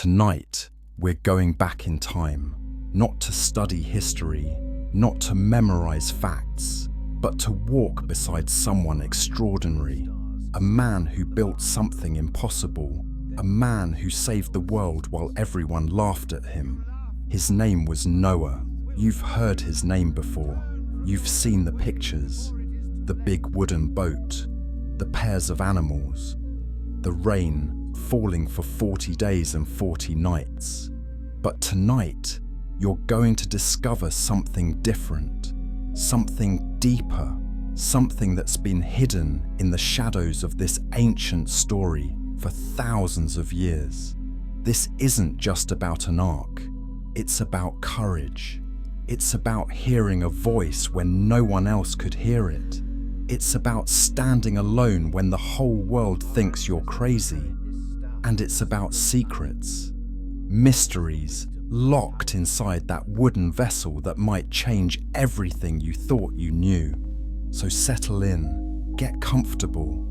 tonight, we're going back in time, not to study history, not to memorize facts, but to walk beside someone extraordinary, a man who built something impossible, a man who saved the world while everyone laughed at him. His name was Noah. You've heard his name before. You've seen the pictures, the big wooden boat, the pairs of animals, the rain falling for 40 days and 40 nights. But tonight, you're going to discover something different, something deeper, something that's been hidden in the shadows of this ancient story for thousands of years. This isn't just about an ark, it's about courage. It's about hearing a voice when no one else could hear it. It's about standing alone when the whole world thinks you're crazy. And it's about secrets, mysteries locked inside that wooden vessel that might change everything you thought you knew. So settle in, get comfortable,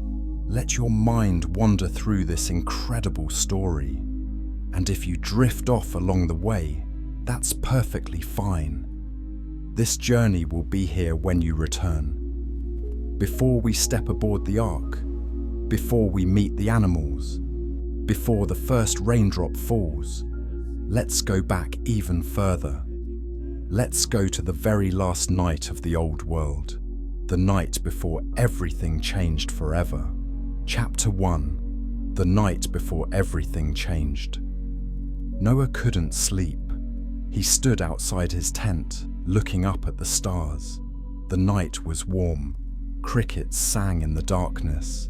let your mind wander through this incredible story. And if you drift off along the way, that's perfectly fine. This journey will be here when you return. Before we step aboard the ark, before we meet the animals, before the first raindrop falls, let's go back even further. Let's go to the very last night of the old world, the night before everything changed forever. Chapter 1: The night before everything changed. Noah couldn't sleep. He stood outside his tent, looking up at the stars. The night was warm. Crickets sang in the darkness.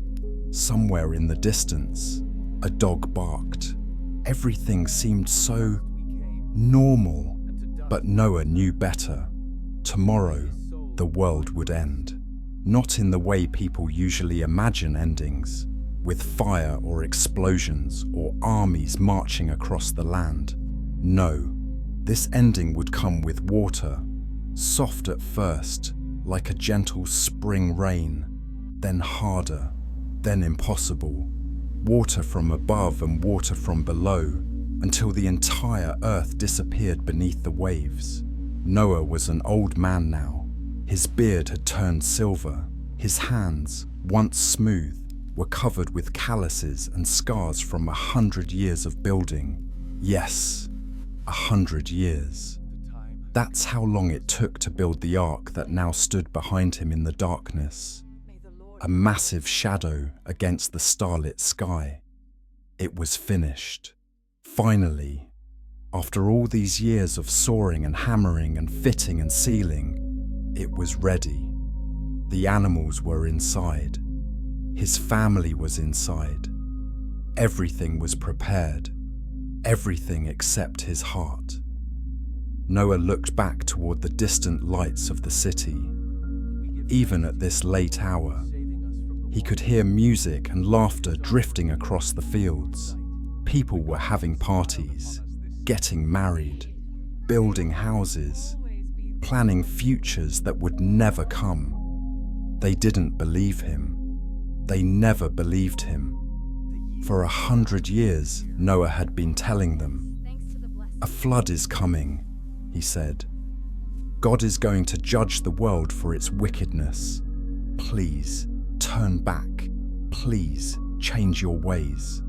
Somewhere in the distance, a dog barked. Everything seemed so normal, but Noah knew better. Tomorrow, the world would end. Not in the way people usually imagine endings, with fire or explosions or armies marching across the land. No. This ending would come with water, soft at first, like a gentle spring rain, then harder, then impossible. Water from above and water from below, until the entire earth disappeared beneath the waves. Noah was an old man now. His beard had turned silver. His hands, once smooth, were covered with calluses and scars from 100 years of building. Yes. 100 years. That's how long it took to build the ark that now stood behind him in the darkness. A massive shadow against the starlit sky. It was finished. Finally, after all these years of sawing and hammering and fitting and sealing, it was ready. The animals were inside. His family was inside. Everything was prepared. Everything except his heart. Noah looked back toward the distant lights of the city. Even at this late hour, he could hear music and laughter drifting across the fields. People were having parties, getting married, building houses, planning futures that would never come. They didn't believe him. They never believed him. For 100 years, Noah had been telling them, "A flood is coming," he said. "God is going to judge the world for its wickedness. Please, turn back. Please, change your ways."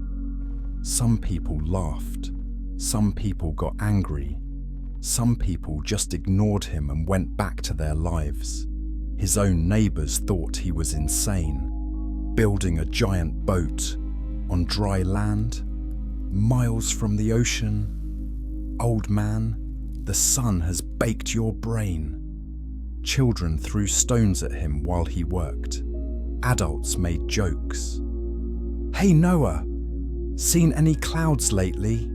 Some people laughed. Some people got angry. Some people just ignored him and went back to their lives. His own neighbors thought he was insane. Building a giant boat on dry land, miles from the ocean. "Old man, the sun has baked your brain." Children threw stones at him while he worked. Adults made jokes. "Hey Noah, seen any clouds lately?"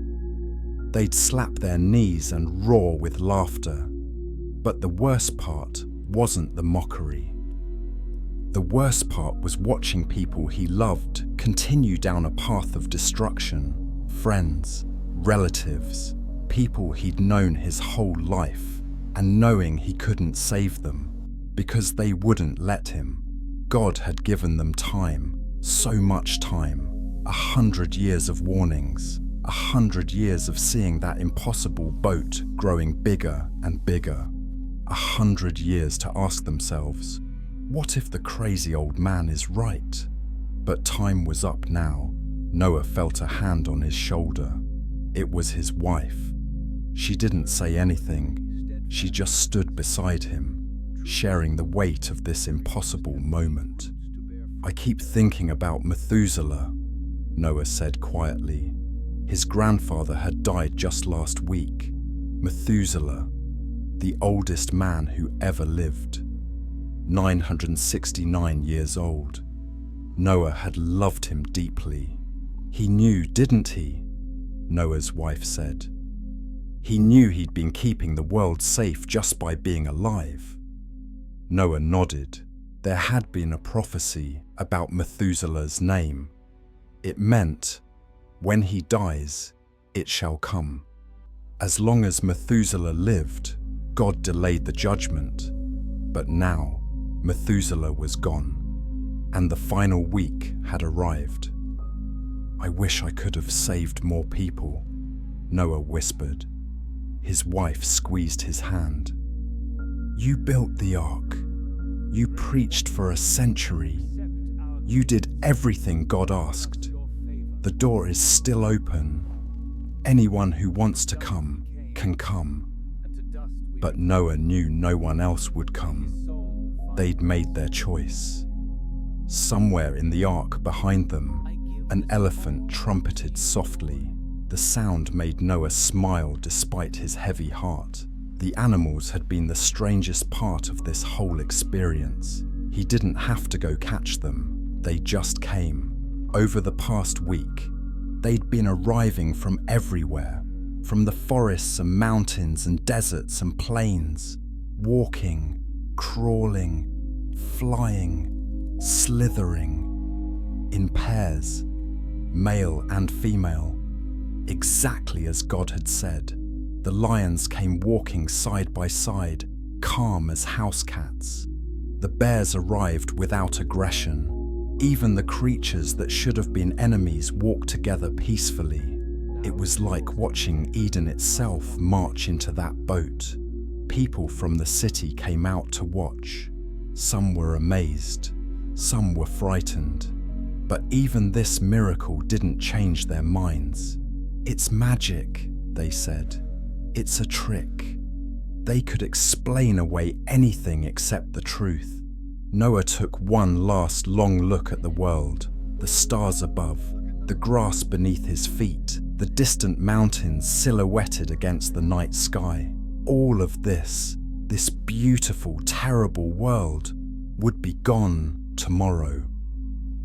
They'd slap their knees and roar with laughter. But the worst part wasn't the mockery. The worst part was watching people he loved continue down a path of destruction. Friends, relatives, people he'd known his whole life, and knowing he couldn't save them because they wouldn't let him. God had given them time, so much time, 100 years of warnings, 100 years of seeing that impossible boat growing bigger and bigger. 100 years to ask themselves, what if the crazy old man is right? But time was up now. Noah felt a hand on his shoulder. It was his wife. She didn't say anything. She just stood beside him, sharing the weight of this impossible moment. "I keep thinking about Methuselah," Noah said quietly. His grandfather had died just last week. Methuselah, the oldest man who ever lived. 969 years old. Noah had loved him deeply. "He knew, didn't he?" Noah's wife said. "He knew he'd been keeping the world safe just by being alive." Noah nodded. There had been a prophecy about Methuselah's name. It meant, when he dies, it shall come. As long as Methuselah lived, God delayed the judgment. But now, Methuselah was gone, and the final week had arrived. "I wish I could have saved more people," Noah whispered. His wife squeezed his hand. "You built the ark. You preached for a century. You did everything God asked. The door is still open. Anyone who wants to come can come." But Noah knew no one else would come. They'd made their choice. Somewhere in the ark behind them, an elephant trumpeted softly. The sound made Noah smile despite his heavy heart. The animals had been the strangest part of this whole experience. He didn't have to go catch them. They just came. Over the past week, they'd been arriving from everywhere, from the forests and mountains and deserts and plains, walking, crawling, flying, slithering, in pairs, male and female, exactly as God had said. The lions came walking side by side, calm as house cats. The bears arrived without aggression. Even the creatures that should have been enemies walked together peacefully. It was like watching Eden itself march into that boat. People from the city came out to watch. Some were amazed, some were frightened. But even this miracle didn't change their minds. "It's magic," they said. "It's a trick." They could explain away anything except the truth. Noah took one last long look at the world, the stars above, the grass beneath his feet, the distant mountains silhouetted against the night sky. All of this beautiful, terrible world, would be gone tomorrow.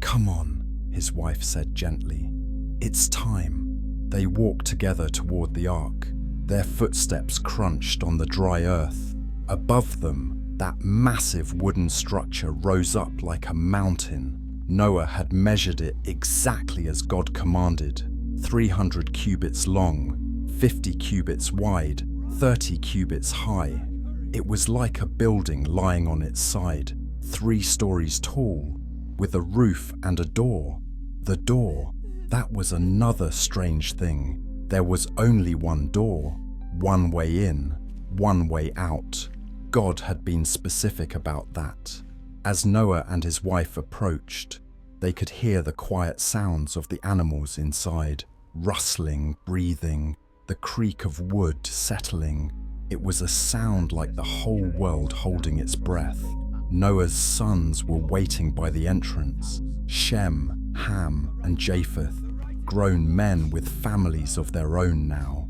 "Come on," his wife said gently. "It's time." They walked together toward the ark. Their footsteps crunched on the dry earth. Above them, that massive wooden structure rose up like a mountain. Noah had measured it exactly as God commanded. 300 cubits long, 50 cubits wide, 30 cubits high. It was like a building lying on its side, 3 stories tall, with a roof and a door. The door, that was another strange thing. There was only one door, one way in, one way out. God had been specific about that. As Noah and his wife approached, they could hear the quiet sounds of the animals inside, rustling, breathing, the creak of wood settling. It was a sound like the whole world holding its breath. Noah's sons were waiting by the entrance. Shem, Ham, and Japheth, grown men with families of their own now.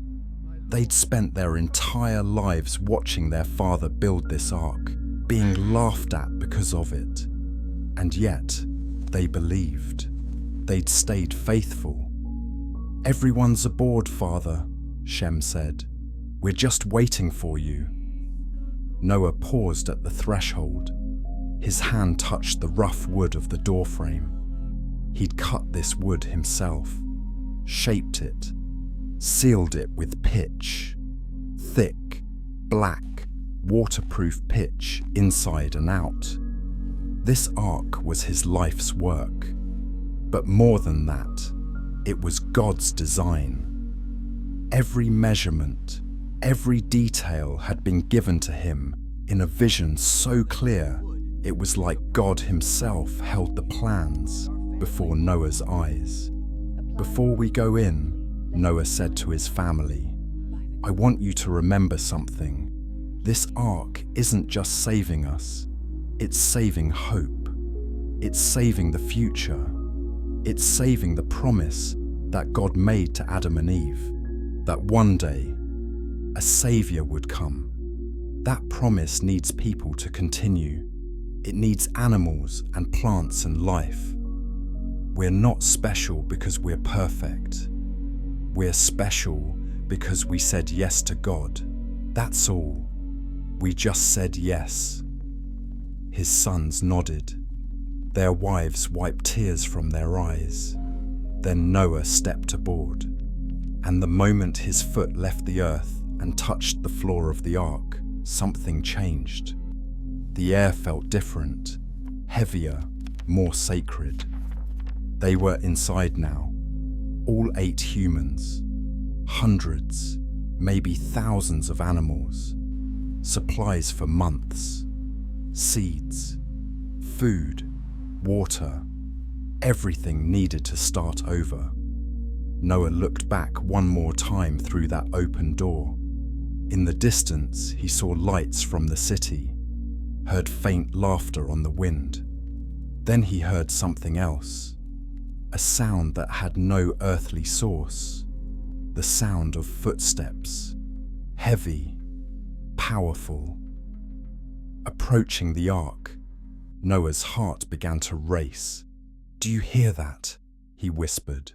They'd spent their entire lives watching their father build this ark, being laughed at because of it. And yet, they believed. They'd stayed faithful. "Everyone's aboard, Father," Shem said. "We're just waiting for you." Noah paused at the threshold. His hand touched the rough wood of the doorframe. He'd cut this wood himself, shaped it, sealed it with pitch. Thick, black, waterproof pitch inside and out. This ark was his life's work. But more than that, it was God's design. Every measurement, every detail had been given to him in a vision so clear it was like God himself held the plans before Noah's eyes. "Before we go in," Noah said to his family, "I want you to remember something. This ark isn't just saving us, it's saving hope. It's saving the future. It's saving the promise that God made to Adam and Eve, that one day a savior would come. That promise needs people to continue. It needs animals and plants and life. We're not special because we're perfect. We're special because we said yes to God. That's all. We just said yes." His sons nodded. Their wives wiped tears from their eyes. Then Noah stepped aboard, and the moment his foot left the earth and touched the floor of the ark, something changed. The air felt different, heavier, more sacred. They were inside now, all 8 humans, hundreds, maybe thousands of animals, supplies for months, seeds, food, water, everything needed to start over. Noah looked back one more time through that open door. In the distance, he saw lights from the city, heard faint laughter on the wind. Then he heard something else, a sound that had no earthly source, the sound of footsteps, heavy, powerful. Approaching the ark, Noah's heart began to race. "Do you hear that?" he whispered.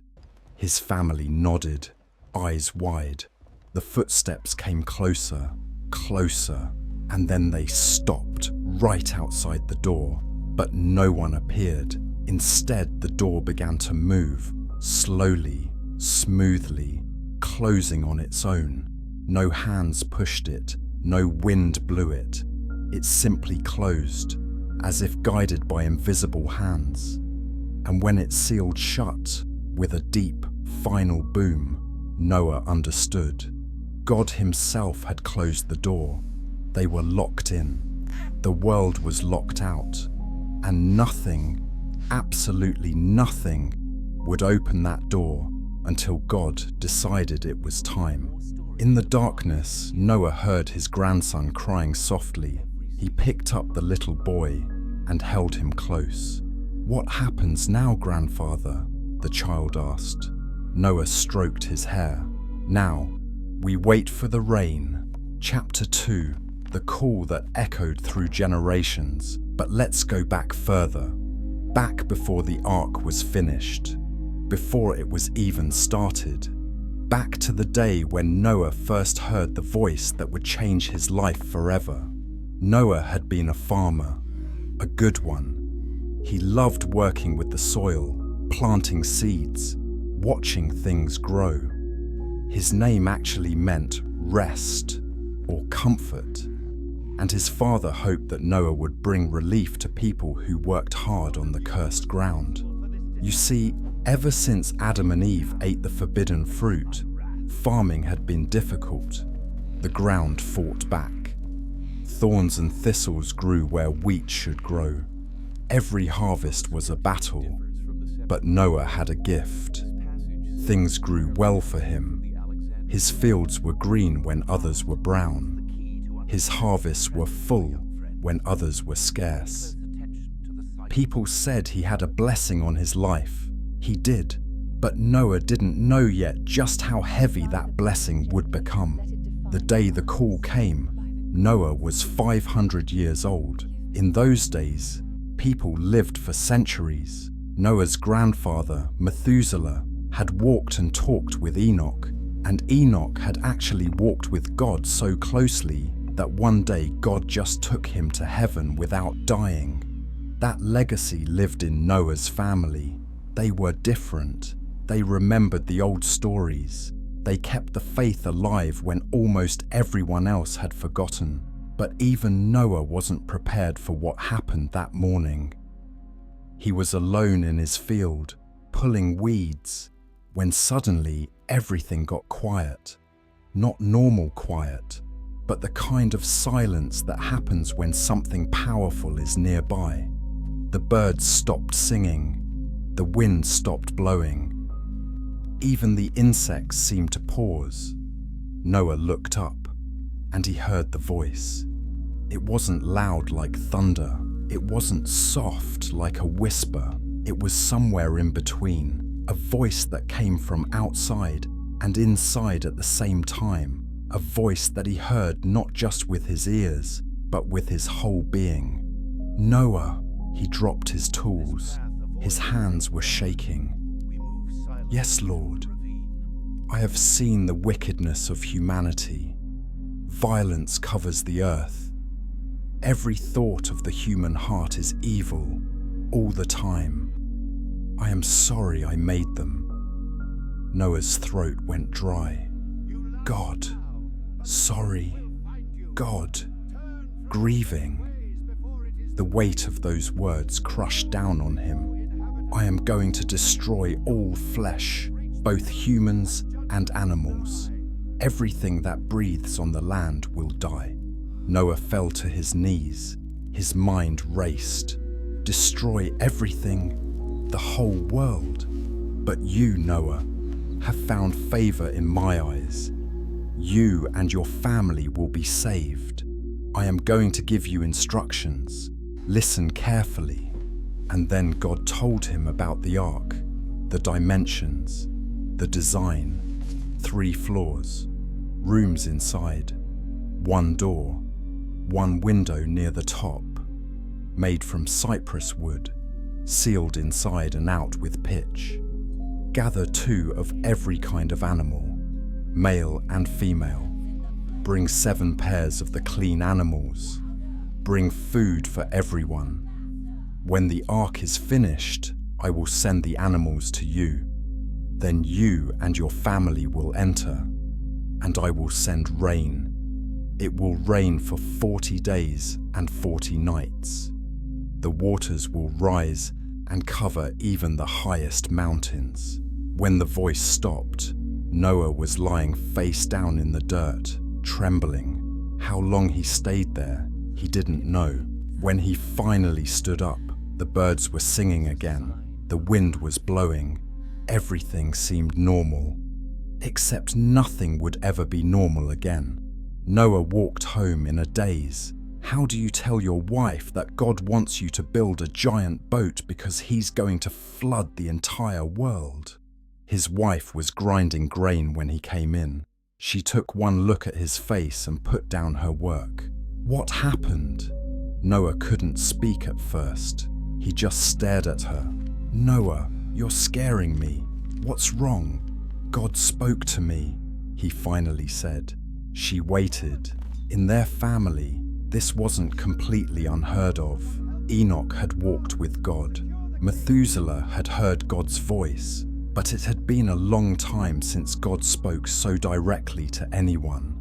His family nodded, eyes wide. The footsteps came closer, closer, and then they stopped right outside the door, but no one appeared. Instead, the door began to move, slowly, smoothly, closing on its own. No hands pushed it, no wind blew it. It simply closed, as if guided by invisible hands. And when it sealed shut, with a deep, final boom, Noah understood. God himself had closed the door. They were locked in. The world was locked out, and nothing, absolutely nothing, would open that door until God decided it was time. In the darkness, Noah heard his grandson crying softly. He picked up the little boy and held him close. "What happens now, grandfather?" the child asked. Noah stroked his hair. "Now, we wait for the rain." Chapter 2, the call that echoed through generations. But let's go back further. Back before the ark was finished. Before it was even started. Back to the day when Noah first heard the voice that would change his life forever. Noah had been a farmer, a good one. He loved working with the soil, planting seeds, watching things grow. His name actually meant rest or comfort, and his father hoped that Noah would bring relief to people who worked hard on the cursed ground. You see, ever since Adam and Eve ate the forbidden fruit, farming had been difficult. The ground fought back. Thorns and thistles grew where wheat should grow. Every harvest was a battle, but Noah had a gift. Things grew well for him. His fields were green when others were brown. His harvests were full when others were scarce. People said he had a blessing on his life. He did, but Noah didn't know yet just how heavy that blessing would become. The day the call came, Noah was 500 years old. In those days, people lived for centuries. Noah's grandfather, Methuselah, had walked and talked with Enoch, and Enoch had actually walked with God so closely that one day God just took him to heaven without dying. That legacy lived in Noah's family. They were different. They remembered the old stories. They kept the faith alive when almost everyone else had forgotten. But even Noah wasn't prepared for what happened that morning. He was alone in his field, pulling weeds, when suddenly everything got quiet. Not normal quiet, but the kind of silence that happens when something powerful is nearby. The birds stopped singing, the wind stopped blowing. Even the insects seemed to pause. Noah looked up, and he heard the voice. It wasn't loud like thunder. It wasn't soft like a whisper. It was somewhere in between, a voice that came from outside and inside at the same time, a voice that he heard not just with his ears, but with his whole being. Noah, he dropped his tools. His hands were shaking. Yes, Lord, I have seen the wickedness of humanity. Violence covers the earth. Every thought of the human heart is evil, all the time. I am sorry I made them. Noah's throat went dry. God, sorry, God, grieving. The weight of those words crushed down on him. I am going to destroy all flesh, both humans and animals. Everything that breathes on the land will die. Noah fell to his knees. His mind raced. Destroy everything, the whole world. But you, Noah, have found favor in my eyes. You and your family will be saved. I am going to give you instructions. Listen carefully. And then God told him about the ark, the dimensions, the design, 3 floors, rooms inside, 1 door, 1 window near the top, made from cypress wood, sealed inside and out with pitch. Gather 2 of every kind of animal, male and female. Bring 7 pairs of the clean animals. Bring food for everyone. When the ark is finished, I will send the animals to you. Then you and your family will enter, and I will send rain. It will rain for 40 days and 40 nights. The waters will rise and cover even the highest mountains. When the voice stopped, Noah was lying face down in the dirt, trembling. How long he stayed there, he didn't know. When he finally stood up, the birds were singing again. The wind was blowing. Everything seemed normal. Except nothing would ever be normal again. Noah walked home in a daze. How do you tell your wife that God wants you to build a giant boat because he's going to flood the entire world? His wife was grinding grain when he came in. She took one look at his face and put down her work. What happened? Noah couldn't speak at first. He just stared at her. Noah, you're scaring me. What's wrong? God spoke to me, he finally said. She waited. In their family, this wasn't completely unheard of. Enoch had walked with God. Methuselah had heard God's voice, but it had been a long time since God spoke so directly to anyone.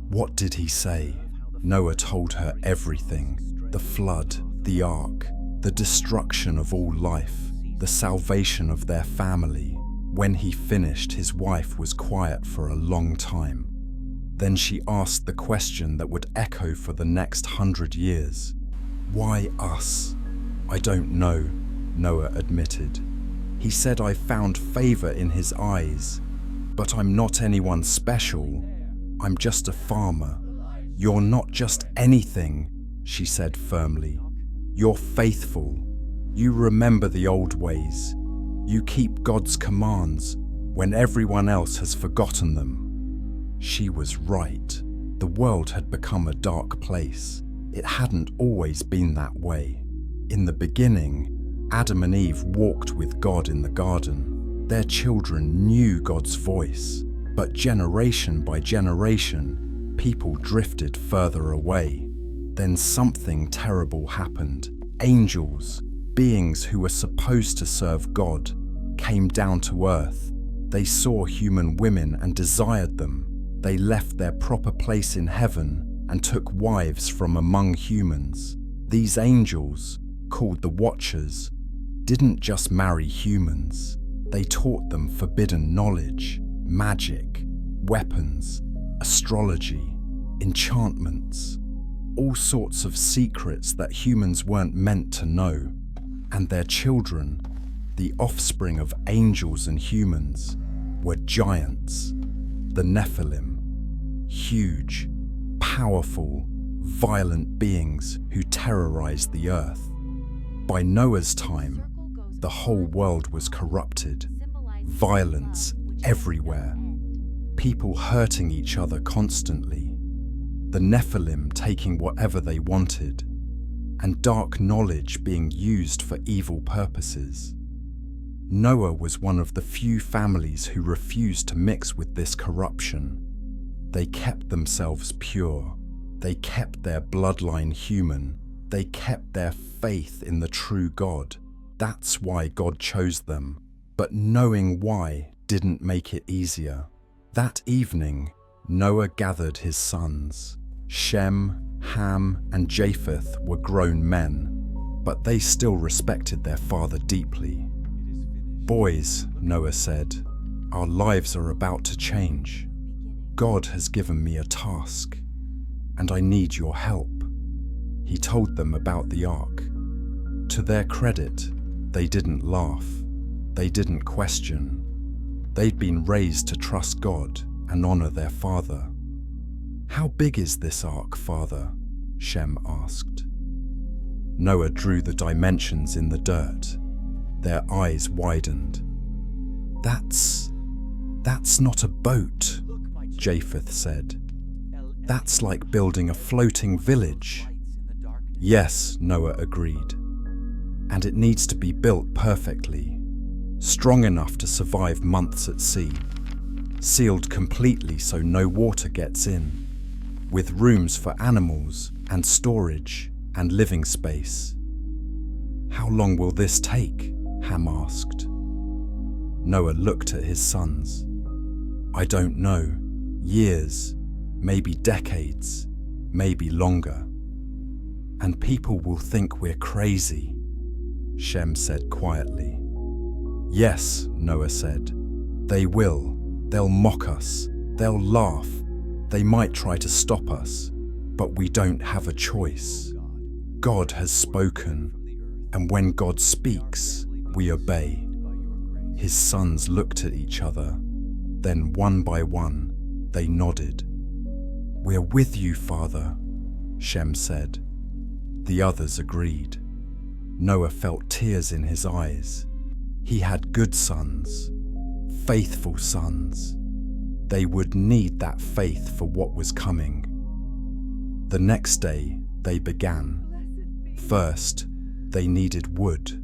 What did he say? Noah told her everything. The flood, the ark, the destruction of all life, the salvation of their family. When he finished, his wife was quiet for a long time. Then she asked the question that would echo for the next 100 years. Why us? I don't know, Noah admitted. He said I found favor in his eyes, but I'm not anyone special. I'm just a farmer. You're not just anything, she said firmly. You're faithful. You remember the old ways. You keep God's commands when everyone else has forgotten them. She was right. The world had become a dark place. It hadn't always been that way. In the beginning, Adam and Eve walked with God in the garden. Their children knew God's voice, but generation by generation, people drifted further away. Then something terrible happened. Angels, beings who were supposed to serve God, came down to earth. They saw human women and desired them. They left their proper place in heaven and took wives from among humans. These angels, called the Watchers, didn't just marry humans. They taught them forbidden knowledge, magic, weapons, astrology, enchantments, all sorts of secrets that humans weren't meant to know. And their children, the offspring of angels and humans, were giants, the Nephilim, huge, powerful, violent beings who terrorized the earth. By Noah's time, the whole world was corrupted, violence everywhere, people hurting each other constantly, the Nephilim taking whatever they wanted, and dark knowledge being used for evil purposes. Noah was one of the few families who refused to mix with this corruption. They kept themselves pure. They kept their bloodline human. They kept their faith in the true God. That's why God chose them. But knowing why didn't make it easier. That evening, Noah gathered his sons. Shem, Ham, and Japheth were grown men, but they still respected their father deeply. "Boys," Noah said, "our lives are about to change. God has given me a task, and I need your help." He told them about the ark. To their credit, they didn't laugh. They didn't question. They'd been raised to trust God and honor their father. "How big is this ark, Father?" Shem asked. Noah drew the dimensions in the dirt. Their eyes widened. That's not a boat," Japheth said. "That's like building a floating village." "Yes," Noah agreed. "And it needs to be built perfectly, strong enough to survive months at sea, sealed completely so no water gets in, with rooms for animals and storage and living space." "How long will this take?" Ham asked. Noah looked at his sons. "I don't know. Years, maybe decades, maybe longer. And people will think we're crazy," Shem said quietly. "Yes," Noah said. "They will. They'll mock us. They'll laugh. They might try to stop us, but we don't have a choice. God has spoken, and when God speaks, we obey." His sons looked at each other. Then one by one, they nodded. "We're with you, Father," Shem said. The others agreed. Noah felt tears in his eyes. He had good sons, faithful sons. They would need that faith for what was coming. The next day, they began. First, they needed wood.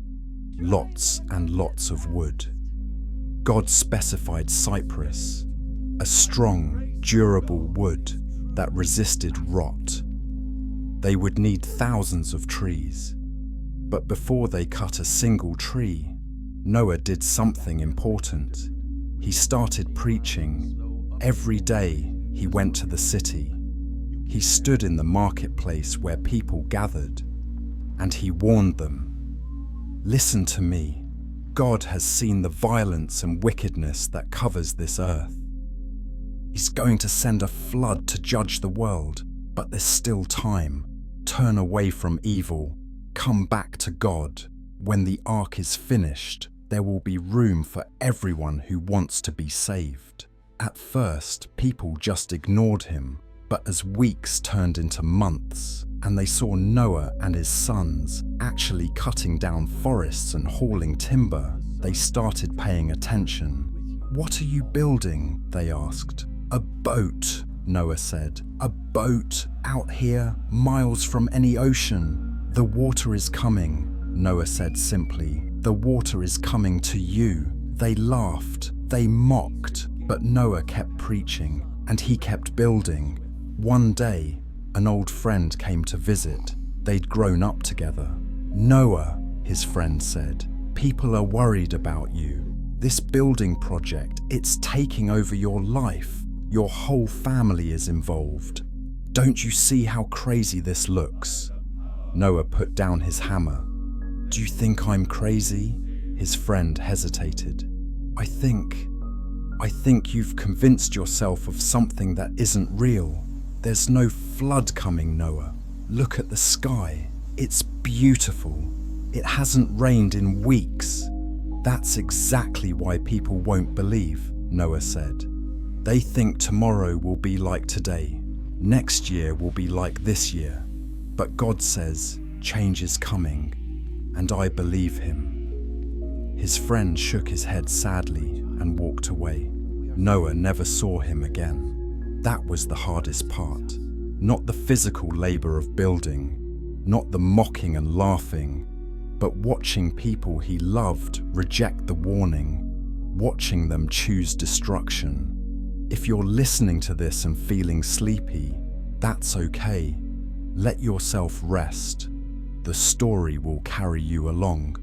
Lots and lots of wood. God specified cypress, a strong, durable wood that resisted rot. They would need thousands of trees. But before they cut a single tree, Noah did something important. He started preaching. Every day, he went to the city. He stood in the marketplace where people gathered, and he warned them. "Listen to me. God has seen the violence and wickedness that covers this earth. He's going to send a flood to judge the world, but there's still time. Turn away from evil. Come back to God. When the ark is finished, there will be room for everyone who wants to be saved." At first, people just ignored him, but as weeks turned into months, and they saw Noah and his sons actually cutting down forests and hauling timber, they started paying attention. "What are you building?" they asked. "A boat," Noah said. "A boat out here, miles from any ocean. The water is coming," Noah said simply. "The water is coming to you." They laughed, they mocked, but Noah kept preaching, and he kept building. One day, an old friend came to visit. They'd grown up together. "Noah," his friend said, "people are worried about you. This building project, it's taking over your life. Your whole family is involved. Don't you see how crazy this looks?" Noah put down his hammer. "Do you think I'm crazy?" His friend hesitated. I think I think you've convinced yourself of something that isn't real. There's no flood coming, Noah. Look at the sky. It's beautiful. It hasn't rained in weeks. That's exactly why people won't believe, Noah said. They think tomorrow will be like today. Next year will be like this year. But God says change is coming, and I believe him. His friend shook his head sadly and walked away. Noah never saw him again. That was the hardest part. Not the physical labor of building, not the mocking and laughing, but watching people he loved reject the warning, watching them choose destruction. If you're listening to this and feeling sleepy, that's okay. Let yourself rest. The story will carry you along.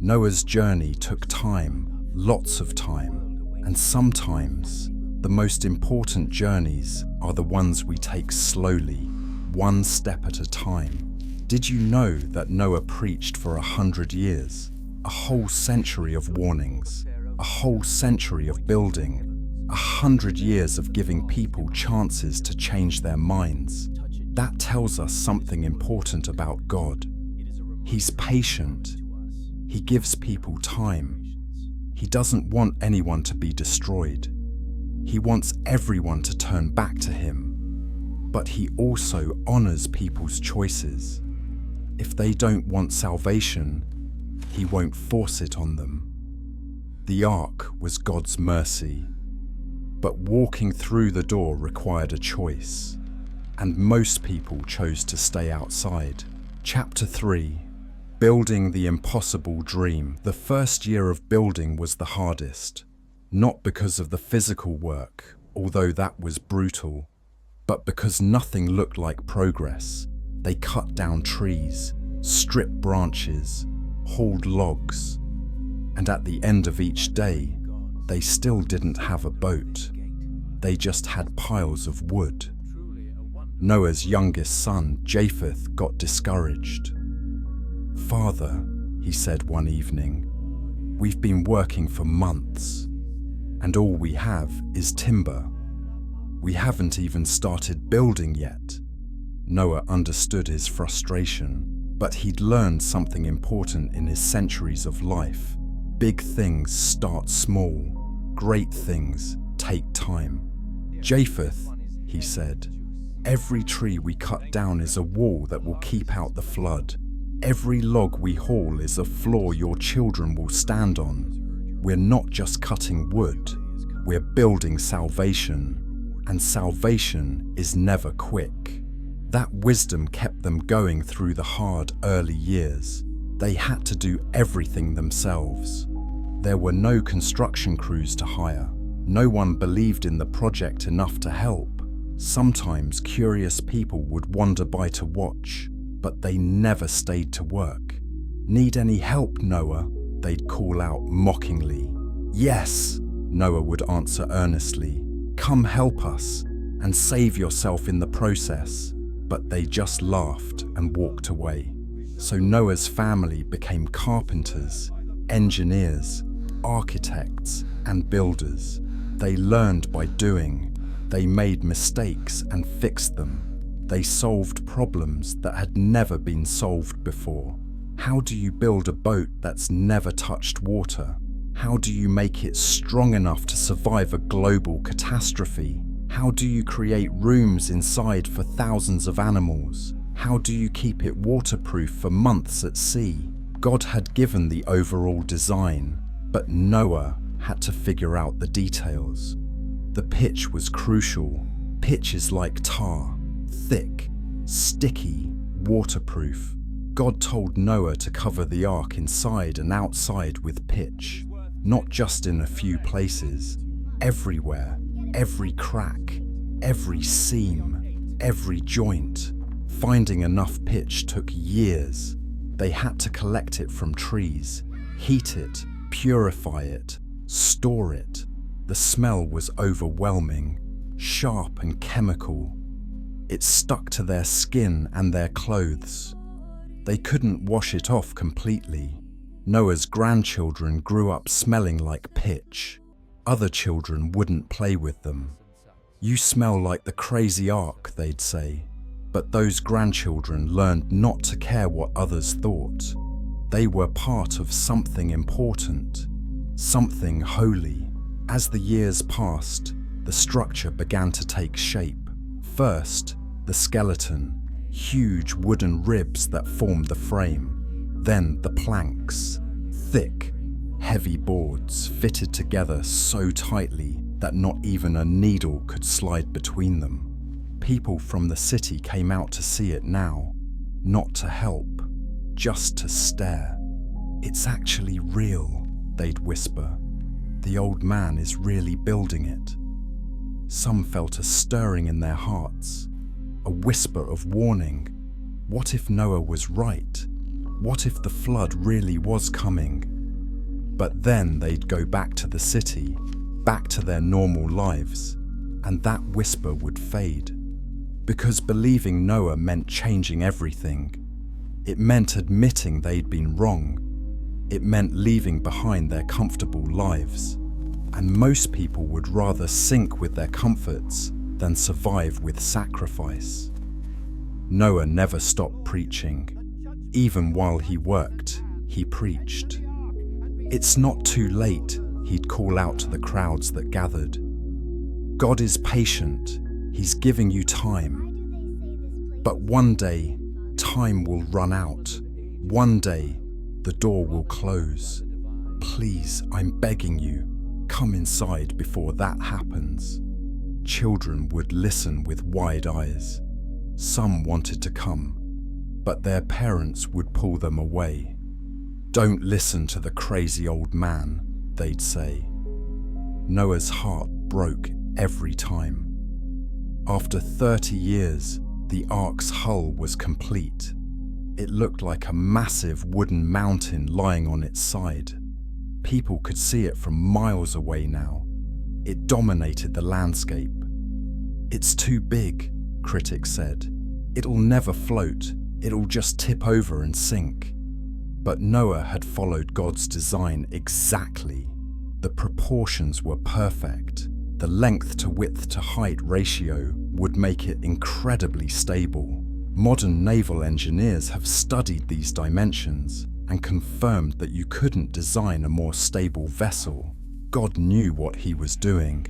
Noah's journey took time, lots of time, and sometimes the most important journeys are the ones we take slowly, one step at a time. Did you know that Noah preached for 100 years? A whole century of warnings, a whole century of building, 100 years of giving people chances to change their minds. That tells us something important about God. He's patient. He gives people time. He doesn't want anyone to be destroyed. He wants everyone to turn back to him. But he also honors people's choices. If they don't want salvation, he won't force it on them. The ark was God's mercy, but walking through the door required a choice, and most people chose to stay outside. Chapter 3. Building the impossible dream. The first year of building was the hardest, not because of the physical work, although that was brutal, but because nothing looked like progress. They cut down trees, stripped branches, hauled logs, and at the end of each day, they still didn't have a boat. They just had piles of wood. Noah's youngest son, Japheth, got discouraged. "Father," he said one evening, "we've been working for months, and all we have is timber. We haven't even started building yet." Noah understood his frustration, but he'd learned something important in his centuries of life. Big things start small. Great things take time. "Japheth," he said, "every tree we cut down is a wall that will keep out the flood. Every log we haul is a floor your children will stand on. We're not just cutting wood, we're building salvation, and salvation is never quick." That wisdom kept them going through the hard early years. They had to do everything themselves. There were no construction crews to hire. No one believed in the project enough to help. Sometimes curious people would wander by to watch, but they never stayed to work. "Need any help, Noah?" they'd call out mockingly. "Yes," Noah would answer earnestly. "Come help us, and save yourself in the process." But they just laughed and walked away. So Noah's family became carpenters, engineers, architects, and builders. They learned by doing. They made mistakes and fixed them. They solved problems that had never been solved before. How do you build a boat that's never touched water? How do you make it strong enough to survive a global catastrophe? How do you create rooms inside for thousands of animals? How do you keep it waterproof for months at sea? God had given the overall design, but Noah had to figure out the details. The pitch was crucial. Pitch is like tar, thick, sticky, waterproof. God told Noah to cover the ark inside and outside with pitch, not just in a few places, everywhere. Every crack, every seam, every joint. Finding enough pitch took years. They had to collect it from trees, heat it, purify it, store it. The smell was overwhelming, sharp and chemical. It stuck to their skin and their clothes. They couldn't wash it off completely. Noah's grandchildren grew up smelling like pitch. Other children wouldn't play with them. "You smell like the crazy ark," they'd say. But those grandchildren learned not to care what others thought. They were part of something important, something holy. As the years passed, the structure began to take shape. First, the skeleton, huge wooden ribs that formed the frame. Then the planks, thick, heavy boards fitted together so tightly that not even a needle could slide between them. People from the city came out to see it now, not to help, just to stare. "It's actually real," they'd whisper. "The old man is really building it." Some felt a stirring in their hearts, a whisper of warning. What if Noah was right? What if the flood really was coming? But then they'd go back to the city, back to their normal lives, and that whisper would fade. Because believing Noah meant changing everything. It meant admitting they'd been wrong. It meant leaving behind their comfortable lives. And most people would rather sink with their comforts than survive with sacrifice. Noah never stopped preaching. Even while he worked, he preached. "It's not too late," he'd call out to the crowds that gathered. "God is patient. He's giving you time. But one day, time will run out. One day, the door will close. Please, I'm begging you, come inside before that happens." Children would listen with wide eyes. Some wanted to come, but their parents would pull them away. "Don't listen to the crazy old man," they'd say. Noah's heart broke every time. After 30 years, the ark's hull was complete. It looked like a massive wooden mountain lying on its side. People could see it from miles away now. It dominated the landscape. "It's too big," critics said. "It'll never float. It'll just tip over and sink." But Noah had followed God's design exactly. The proportions were perfect. The length to width to height ratio would make it incredibly stable. Modern naval engineers have studied these dimensions and confirmed that you couldn't design a more stable vessel. God knew what he was doing.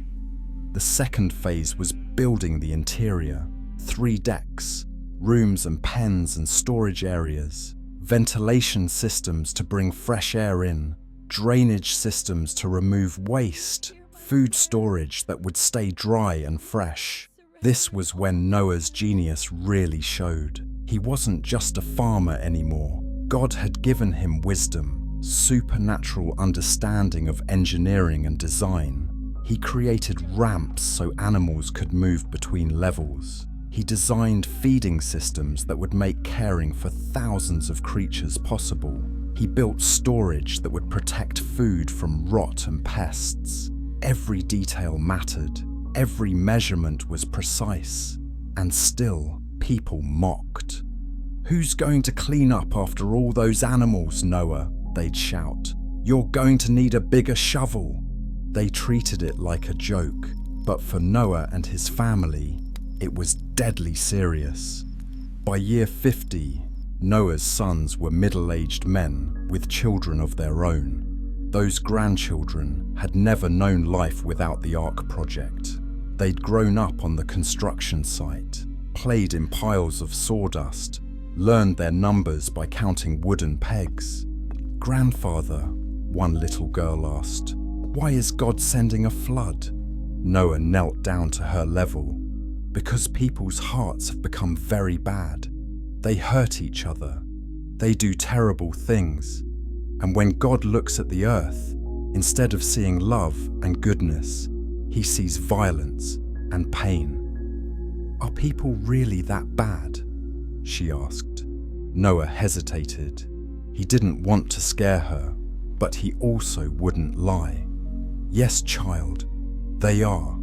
The second phase was building the interior. 3 decks, rooms and pens and storage areas, ventilation systems to bring fresh air in, drainage systems to remove waste, food storage that would stay dry and fresh. This was when Noah's genius really showed. He wasn't just a farmer anymore. God had given him wisdom, supernatural understanding of engineering and design. He created ramps so animals could move between levels. He designed feeding systems that would make caring for thousands of creatures possible. He built storage that would protect food from rot and pests. Every detail mattered. Every measurement was precise. And still, people mocked. "Who's going to clean up after all those animals, Noah?" they'd shout. "You're going to need a bigger shovel." They treated it like a joke, but for Noah and his family, it was deadly serious. By year 50, Noah's sons were middle-aged men with children of their own. Those grandchildren had never known life without the Ark project. They'd grown up on the construction site, played in piles of sawdust, learned their numbers by counting wooden pegs. "Grandfather," one little girl asked, "why is God sending a flood?" Noah knelt down to her level. "Because people's hearts have become very bad. They hurt each other. They do terrible things. And when God looks at the earth, instead of seeing love and goodness, he sees violence and pain." "Are people really that bad?" she asked. Noah hesitated. He didn't want to scare her, but he also wouldn't lie. "Yes, child, they are.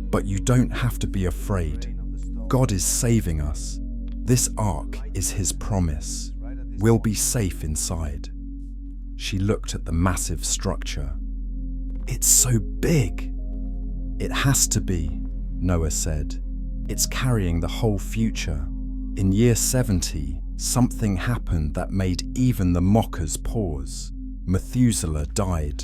But you don't have to be afraid. God is saving us. This ark is his promise. We'll be safe inside." She looked at the massive structure. It's so big. It has to be, Noah said. It's carrying the whole future. In year 70, something happened that made even the mockers pause. Methuselah died,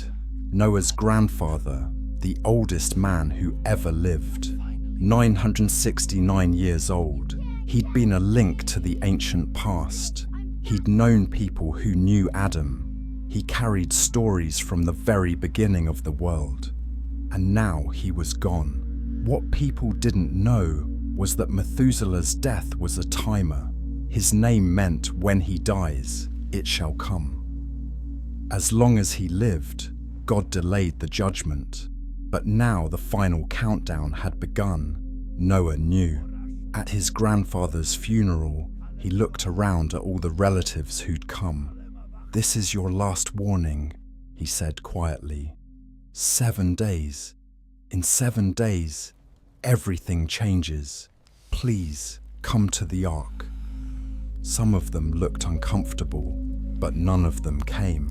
Noah's grandfather, the oldest man who ever lived. 969 years old, he'd been a link to the ancient past. He'd known people who knew Adam. He carried stories from the very beginning of the world. And now he was gone. What people didn't know was that Methuselah's death was a timer. His name meant when he dies, it shall come. As long as he lived, God delayed the judgment. But now the final countdown had begun. Noah knew. At his grandfather's funeral, he looked around at all the relatives who'd come. "This is your last warning," he said quietly. 7 days. In 7 days, everything changes. Please come to the ark. Some of them looked uncomfortable, but none of them came.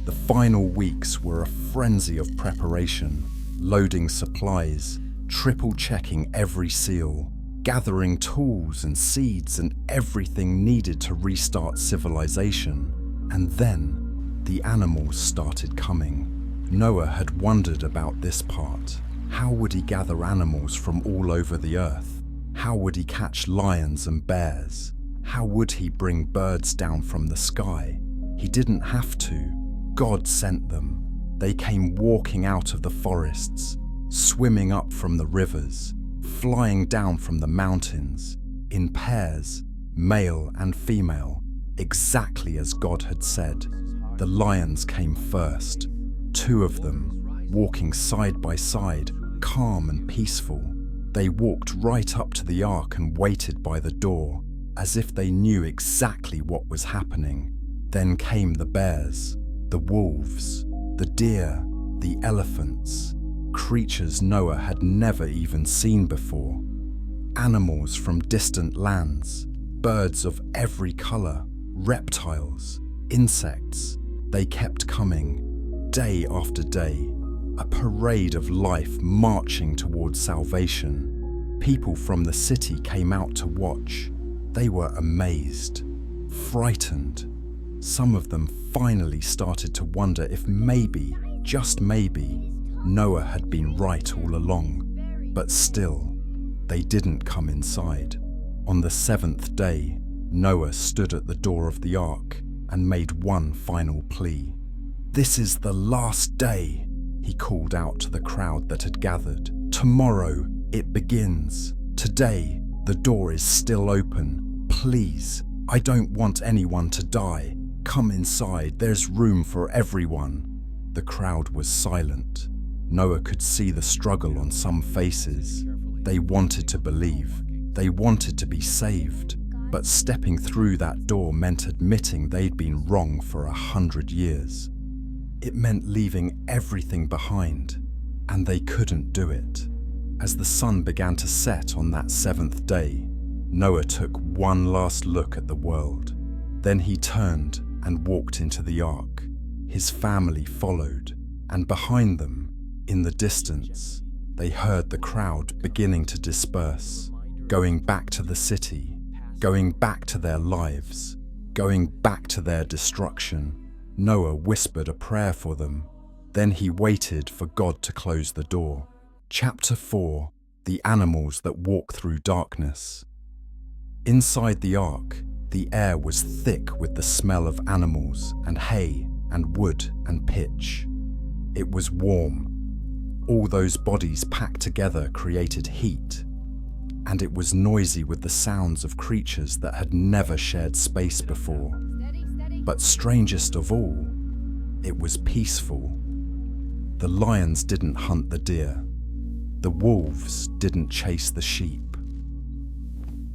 The final weeks were a frenzy of preparation, loading supplies, triple-checking every seal, gathering tools and seeds and everything needed to restart civilization. And then the animals started coming. Noah had wondered about this part. How would he gather animals from all over the earth? How would he catch lions and bears? How would he bring birds down from the sky? He didn't have to. God sent them. They came walking out of the forests, swimming up from the rivers, flying down from the mountains, in pairs, male and female, exactly as God had said. The lions came first, 2 of them, walking side by side, calm and peaceful. They walked right up to the ark and waited by the door, as if they knew exactly what was happening. Then came the bears, the wolves, the deer, the elephants, creatures Noah had never even seen before. Animals from distant lands, birds of every color, reptiles, insects. They kept coming, day after day, a parade of life marching towards salvation. People from the city came out to watch. They were amazed, frightened. Some of them finally started to wonder if maybe, just maybe, Noah had been right all along. But still, they didn't come inside. On the 7th day, Noah stood at the door of the ark and made one final plea. "This is the last day," he called out to the crowd that had gathered. "Tomorrow it begins. Today the door is still open. Please, I don't want anyone to die. Come inside, there's room for everyone." The crowd was silent. Noah could see the struggle on some faces. They wanted to believe. They wanted to be saved. But stepping through that door meant admitting they'd been wrong for 100 years. It meant leaving everything behind, and they couldn't do it. As the sun began to set on that 7th day, Noah took one last look at the world. Then he turned and walked into the ark. His family followed, and behind them, in the distance, they heard the crowd beginning to disperse, going back to the city, going back to their lives, going back to their destruction. Noah whispered a prayer for them. Then he waited for God to close the door. Chapter 4: The Animals That Walk Through Darkness. Inside the ark, the air was thick with the smell of animals and hay and wood and pitch. It was warm. All those bodies packed together created heat. And it was noisy with the sounds of creatures that had never shared space before. But strangest of all, it was peaceful. The lions didn't hunt the deer. The wolves didn't chase the sheep.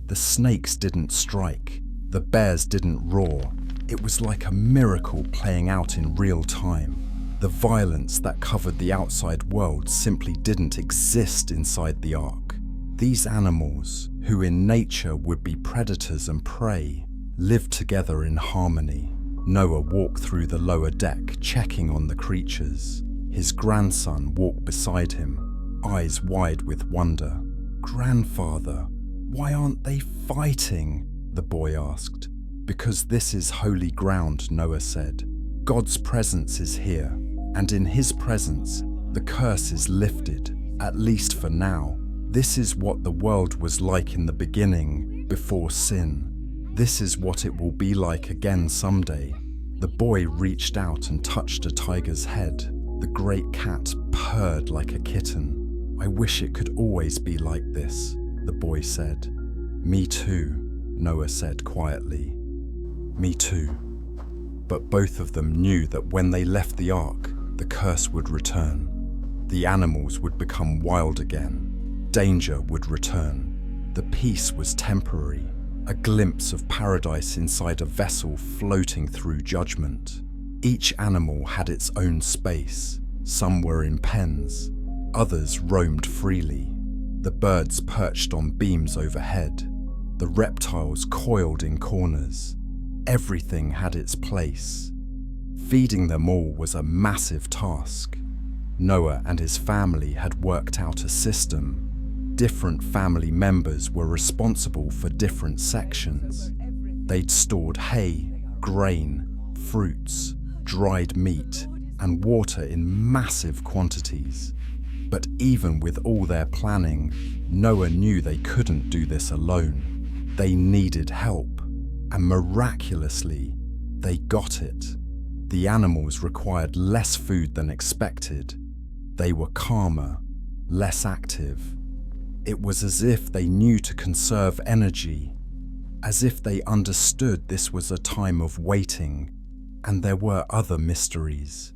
The snakes didn't strike. The bears didn't roar. It was like a miracle playing out in real time. The violence that covered the outside world simply didn't exist inside the ark. These animals, who in nature would be predators and prey, lived together in harmony. Noah walked through the lower deck, checking on the creatures. His grandson walked beside him, eyes wide with wonder. "Grandfather, why aren't they fighting?" the boy asked. "Because this is holy ground," Noah said. "God's presence is here, and in his presence, the curse is lifted, at least for now. This is what the world was like in the beginning, before sin. This is what it will be like again someday." The boy reached out and touched a tiger's head. The great cat purred like a kitten. "I wish it could always be like this," the boy said. "Me too," Noah said quietly. "Me too." But both of them knew that when they left the ark, the curse would return. The animals would become wild again. Danger would return. The peace was temporary, a glimpse of paradise inside a vessel floating through judgment. Each animal had its own space. Some were in pens, others roamed freely. The birds perched on beams overhead. The reptiles coiled in corners. Everything had its place. Feeding them all was a massive task. Noah and his family had worked out a system. Different family members were responsible for different sections. They'd stored hay, grain, fruits, dried meat, and water in massive quantities. But even with all their planning, Noah knew they couldn't do this alone. They needed help, and miraculously, they got it. The animals required less food than expected. They were calmer, less active. It was as if they knew to conserve energy, as if they understood this was a time of waiting, and there were other mysteries.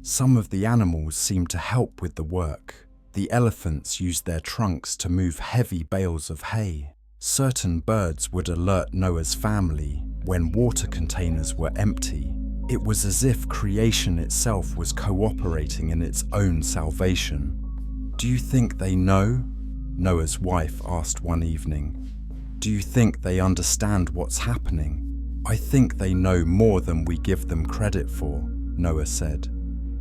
Some of the animals seemed to help with the work. The elephants used their trunks to move heavy bales of hay. Certain birds would alert Noah's family when water containers were empty. It was as if creation itself was cooperating in its own salvation. "Do you think they know?" Noah's wife asked one evening. "Do you think they understand what's happening?" "I think they know more than we give them credit for," Noah said.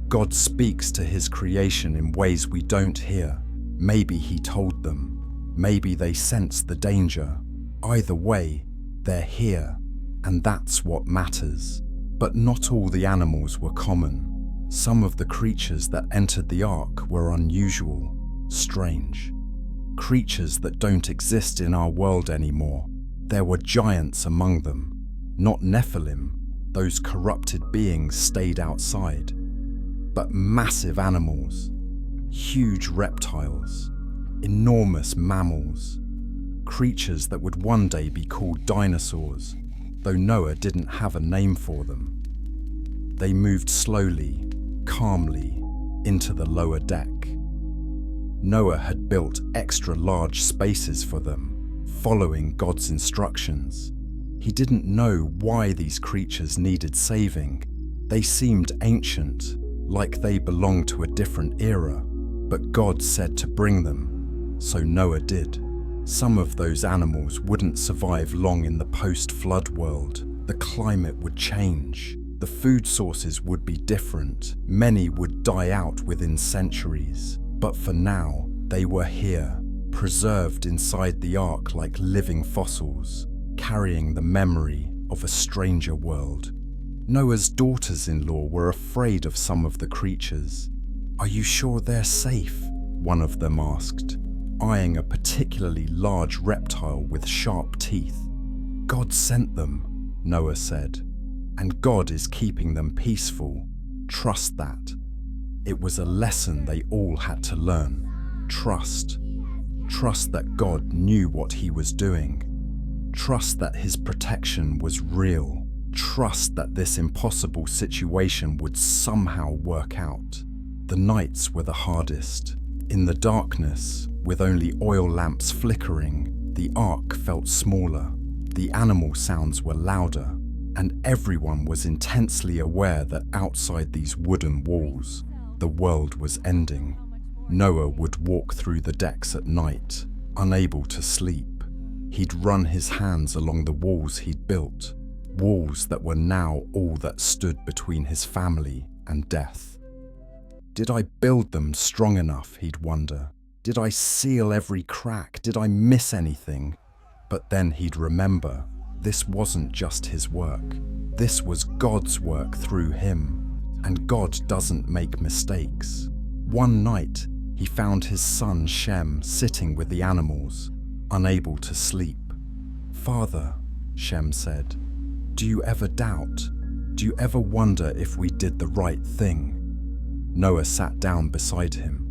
"God speaks to his creation in ways we don't hear. Maybe he told them. Maybe they sensed the danger. Either way, they're here, and that's what matters." But not all the animals were common. Some of the creatures that entered the ark were unusual, strange. Creatures that don't exist in our world anymore. There were giants among them. Not Nephilim, those corrupted beings stayed outside. But massive animals, huge reptiles, enormous mammals, creatures that would one day be called dinosaurs, though Noah didn't have a name for them. They moved slowly, calmly, into the lower deck. Noah had built extra large spaces for them, following God's instructions. He didn't know why these creatures needed saving. They seemed ancient, like they belonged to a different era, but God said to bring them, so Noah did. Some of those animals wouldn't survive long in the post-flood world. The climate would change. The food sources would be different. Many would die out within centuries. But for now, they were here, preserved inside the ark like living fossils, carrying the memory of a stranger world. Noah's daughters-in-law were afraid of some of the creatures. "Are you sure they're safe?" one of them asked, eyeing a particularly large reptile with sharp teeth. "God sent them," Noah said, "and God is keeping them peaceful. Trust that." It was a lesson they all had to learn. Trust. Trust that God knew what he was doing. Trust that his protection was real. Trust that this impossible situation would somehow work out. The nights were the hardest. In the darkness, with only oil lamps flickering, the ark felt smaller. The animal sounds were louder, and everyone was intensely aware that outside these wooden walls, the world was ending. Noah would walk through the decks at night, unable to sleep. He'd run his hands along the walls he'd built, walls that were now all that stood between his family and death. Did I build them strong enough, he'd wonder? Did I seal every crack? Did I miss anything? But then he'd remember, this wasn't just his work. This was God's work through him, and God doesn't make mistakes. One night, he found his son Shem sitting with the animals, unable to sleep. "Father," Shem said, "do you ever doubt? Do you ever wonder if we did the right thing?" Noah sat down beside him.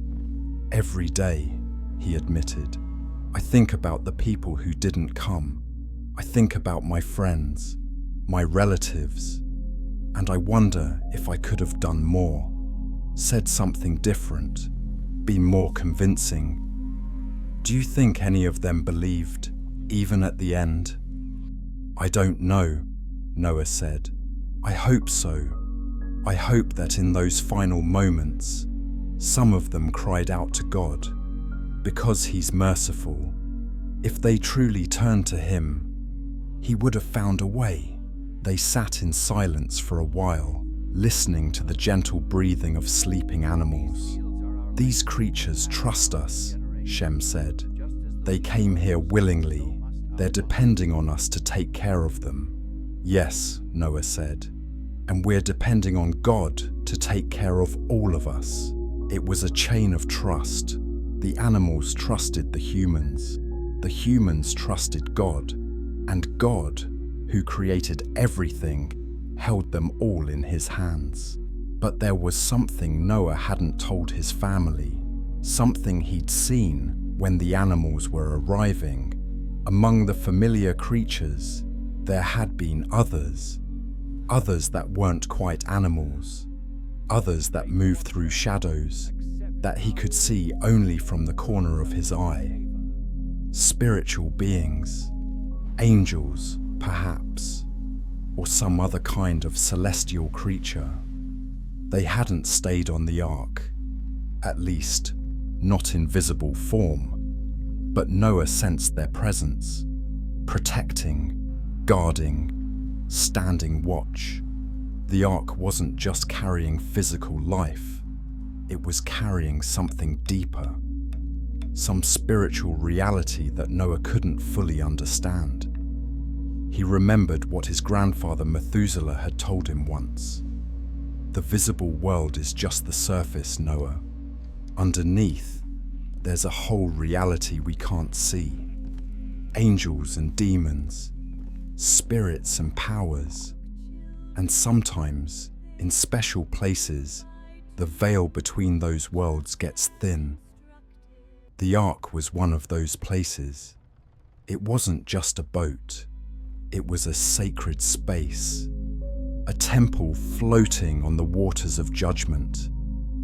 "Every day," he admitted. "I think about the people who didn't come. I think about my friends, my relatives, and I wonder if I could have done more, said something different, been more convincing. Do you think any of them believed, even at the end?" "I don't know," Noah said. "I hope so. I hope that in those final moments, some of them cried out to God, because He's merciful. If they truly turned to Him, He would have found a way." They sat in silence for a while, listening to the gentle breathing of sleeping animals. "These creatures trust us," Shem said. "They came here willingly. They're depending on us to take care of them." "Yes," Noah said, "and we're depending on God to take care of all of us." It was a chain of trust. The animals trusted the humans trusted God, and God, who created everything, held them all in His hands. But there was something Noah hadn't told his family, something he'd seen when the animals were arriving. Among the familiar creatures, there had been others that weren't quite animals, others that moved through shadows, that he could see only from the corner of his eye. Spiritual beings, angels, perhaps, or some other kind of celestial creature. They hadn't stayed on the ark, at least, not in visible form, but Noah sensed their presence, protecting, guarding, standing watch. The ark wasn't just carrying physical life, it was carrying something deeper, some spiritual reality that Noah couldn't fully understand. He remembered what his grandfather Methuselah had told him once. "The visible world is just the surface, Noah. Underneath, there's a whole reality we can't see. Angels and demons, spirits and powers. And sometimes, in special places, the veil between those worlds gets thin." The ark was one of those places. It wasn't just a boat. It was a sacred space, a temple floating on the waters of judgment,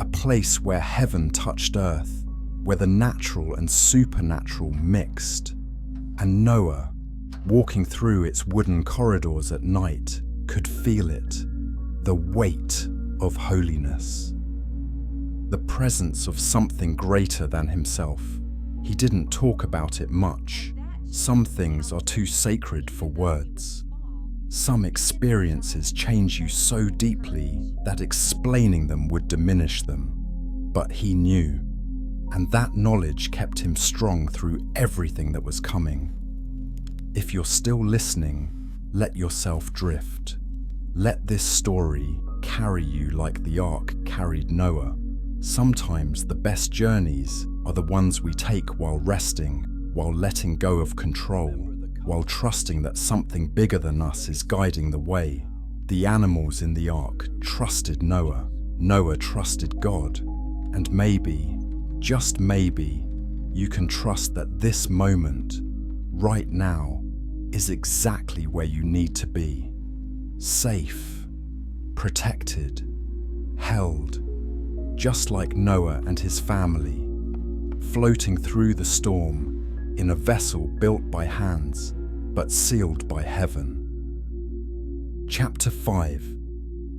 a place where heaven touched earth, where the natural and supernatural mixed. And Noah, walking through its wooden corridors at night, could feel it, the weight of holiness, the presence of something greater than himself. He didn't talk about it much. Some things are too sacred for words. Some experiences change you so deeply that explaining them would diminish them. But he knew, and that knowledge kept him strong through everything that was coming. If you're still listening, let yourself drift. Let this story carry you like the ark carried Noah. Sometimes the best journeys are the ones we take while resting, while letting go of control, while trusting that something bigger than us is guiding the way. The animals in the ark trusted Noah. Noah trusted God. And maybe, just maybe, you can trust that this moment, right now, is exactly where you need to be. Safe, protected, held, just like Noah and his family, floating through the storm in a vessel built by hands, but sealed by heaven. Chapter 5.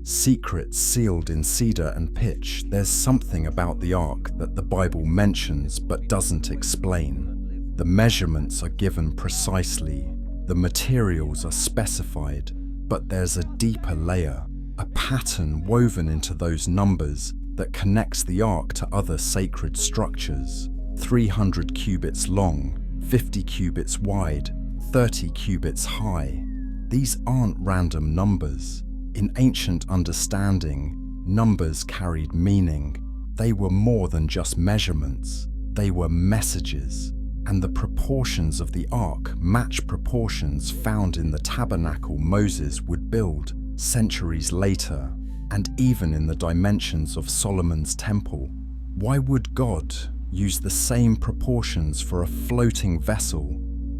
Secrets sealed in cedar and pitch. There's something about the ark that the Bible mentions but doesn't explain. The measurements are given precisely, the materials are specified, but there's a deeper layer, a pattern woven into those numbers that connects the ark to other sacred structures, 300 cubits long, 50 cubits wide, 30 cubits high. These aren't random numbers. In ancient understanding, numbers carried meaning. They were more than just measurements. They were messages. And the proportions of the ark match proportions found in the tabernacle Moses would build centuries later, and even in the dimensions of Solomon's temple. Why would God use the same proportions for a floating vessel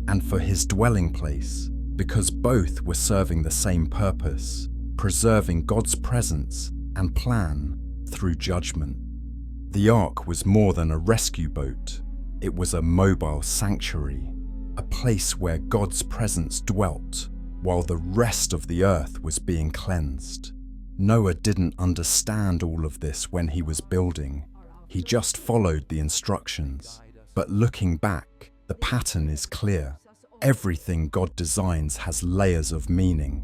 and for his dwelling place? Because both were serving the same purpose, preserving God's presence and plan through judgment. The ark was more than a rescue boat. It was a mobile sanctuary, a place where God's presence dwelt while the rest of the earth was being cleansed. Noah didn't understand all of this when he was building. He just followed the instructions. But looking back, the pattern is clear. Everything God designs has layers of meaning,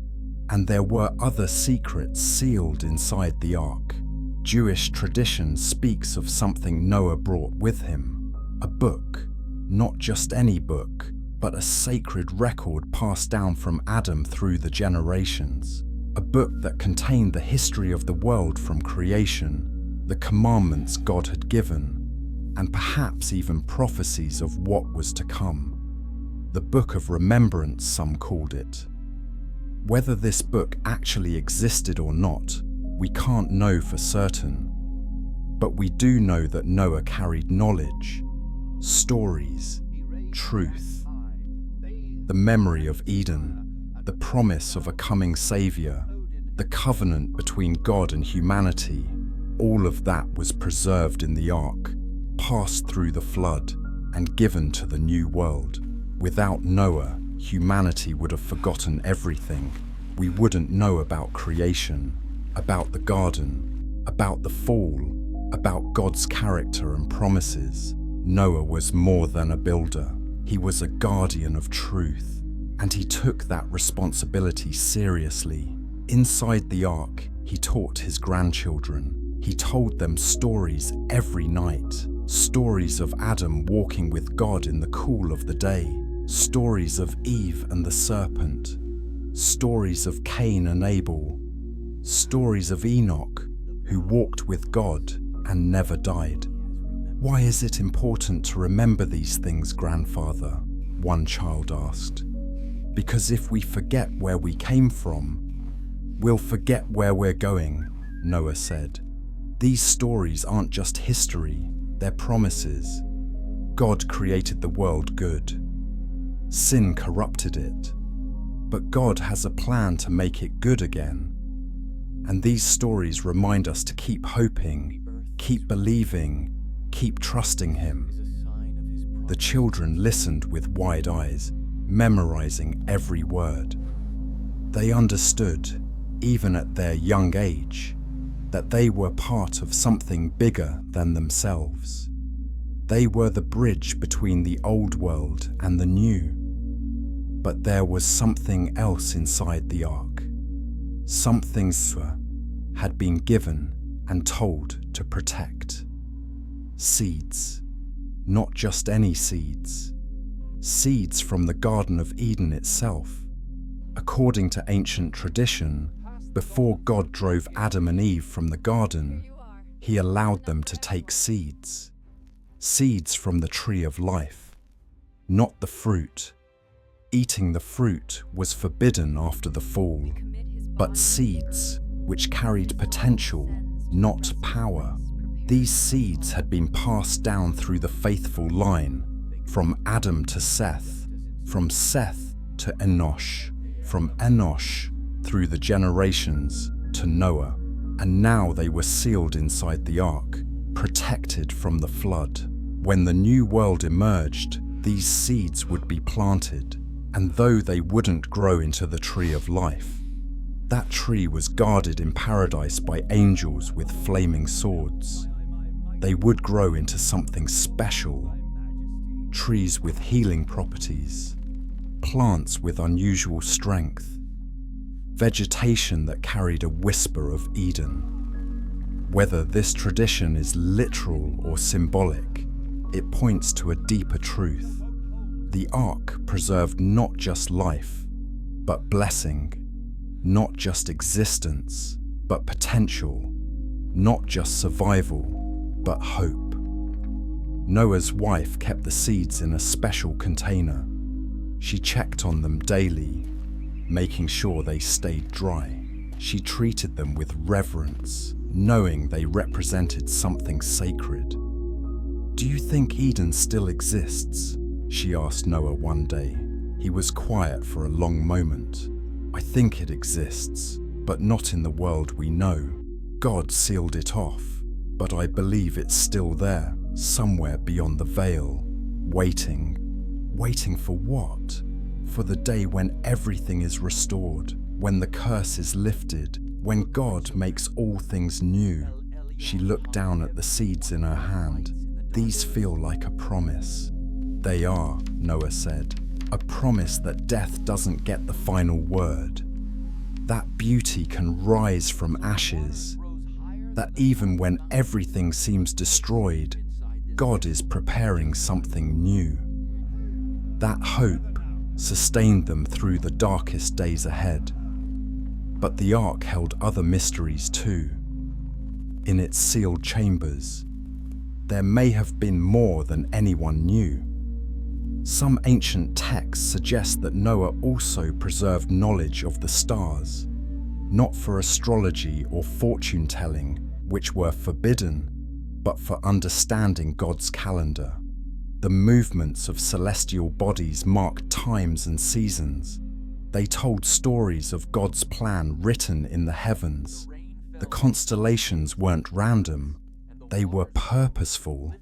and there were other secrets sealed inside the ark. Jewish tradition speaks of something Noah brought with him, a book, not just any book, but a sacred record passed down from Adam through the generations, a book that contained the history of the world from creation, the commandments God had given, and perhaps even prophecies of what was to come. The Book of Remembrance, some called it. Whether this book actually existed or not, we can't know for certain. But we do know that Noah carried knowledge, stories, truth, the memory of Eden, the promise of a coming Savior, the covenant between God and humanity. All of that was preserved in the ark, passed through the flood, and given to the new world. Without Noah, humanity would have forgotten everything. We wouldn't know about creation, about the garden, about the fall, about God's character and promises. Noah was more than a builder. He was a guardian of truth, and he took that responsibility seriously. Inside the ark, he taught his grandchildren. He told them stories every night, stories of Adam walking with God in the cool of the day, stories of Eve and the serpent, stories of Cain and Abel, stories of Enoch, who walked with God and never died. "Why is it important to remember these things, grandfather?" one child asked. "Because if we forget where we came from, we'll forget where we're going," Noah said. These stories aren't just history, they're promises. God created the world good. Sin corrupted it, but God has a plan to make it good again. And these stories remind us to keep hoping, keep believing, keep trusting Him. The children listened with wide eyes, memorizing every word. They understood, even at their young age, that they were part of something bigger than themselves. They were the bridge between the old world and the new. But there was something else inside the ark. Something had been given and told to protect. Seeds. Not just any seeds. Seeds from the Garden of Eden itself. According to ancient tradition, before God drove Adam and Eve from the garden, He allowed them to take seeds. Seeds from the tree of life, not the fruit. Eating the fruit was forbidden after the fall, but seeds, which carried potential, not power. These seeds had been passed down through the faithful line, from Adam to Seth, from Seth to Enosh, from Enosh through the generations to Noah, and now they were sealed inside the ark, protected from the flood. When the new world emerged, these seeds would be planted, and though they wouldn't grow into the tree of life, that tree was guarded in paradise by angels with flaming swords. They would grow into something special. Trees with healing properties, plants with unusual strength, vegetation that carried a whisper of Eden. Whether this tradition is literal or symbolic, it points to a deeper truth. The ark preserved not just life, but blessing, not just existence, but potential, not just survival, but hope. Noah's wife kept the seeds in a special container. She checked on them daily, making sure they stayed dry. She treated them with reverence, knowing they represented something sacred. "Do you think Eden still exists?" she asked Noah one day. He was quiet for a long moment. "I think it exists, but not in the world we know. God sealed it off, but I believe it's still there, somewhere beyond the veil, waiting." Waiting for what? For the day when everything is restored, when the curse is lifted, when God makes all things new. She looked down at the seeds in her hand. "These feel like a promise." "They are," Noah said. "A promise that death doesn't get the final word. That beauty can rise from ashes. That even when everything seems destroyed, God is preparing something new." That hope sustained them through the darkest days ahead. But the ark held other mysteries too. In its sealed chambers, there may have been more than anyone knew. Some ancient texts suggest that Noah also preserved knowledge of the stars, not for astrology or fortune-telling, which were forbidden, but for understanding God's calendar. The movements of celestial bodies marked times and seasons. They told stories of God's plan written in the heavens. The constellations weren't random, they were purposeful.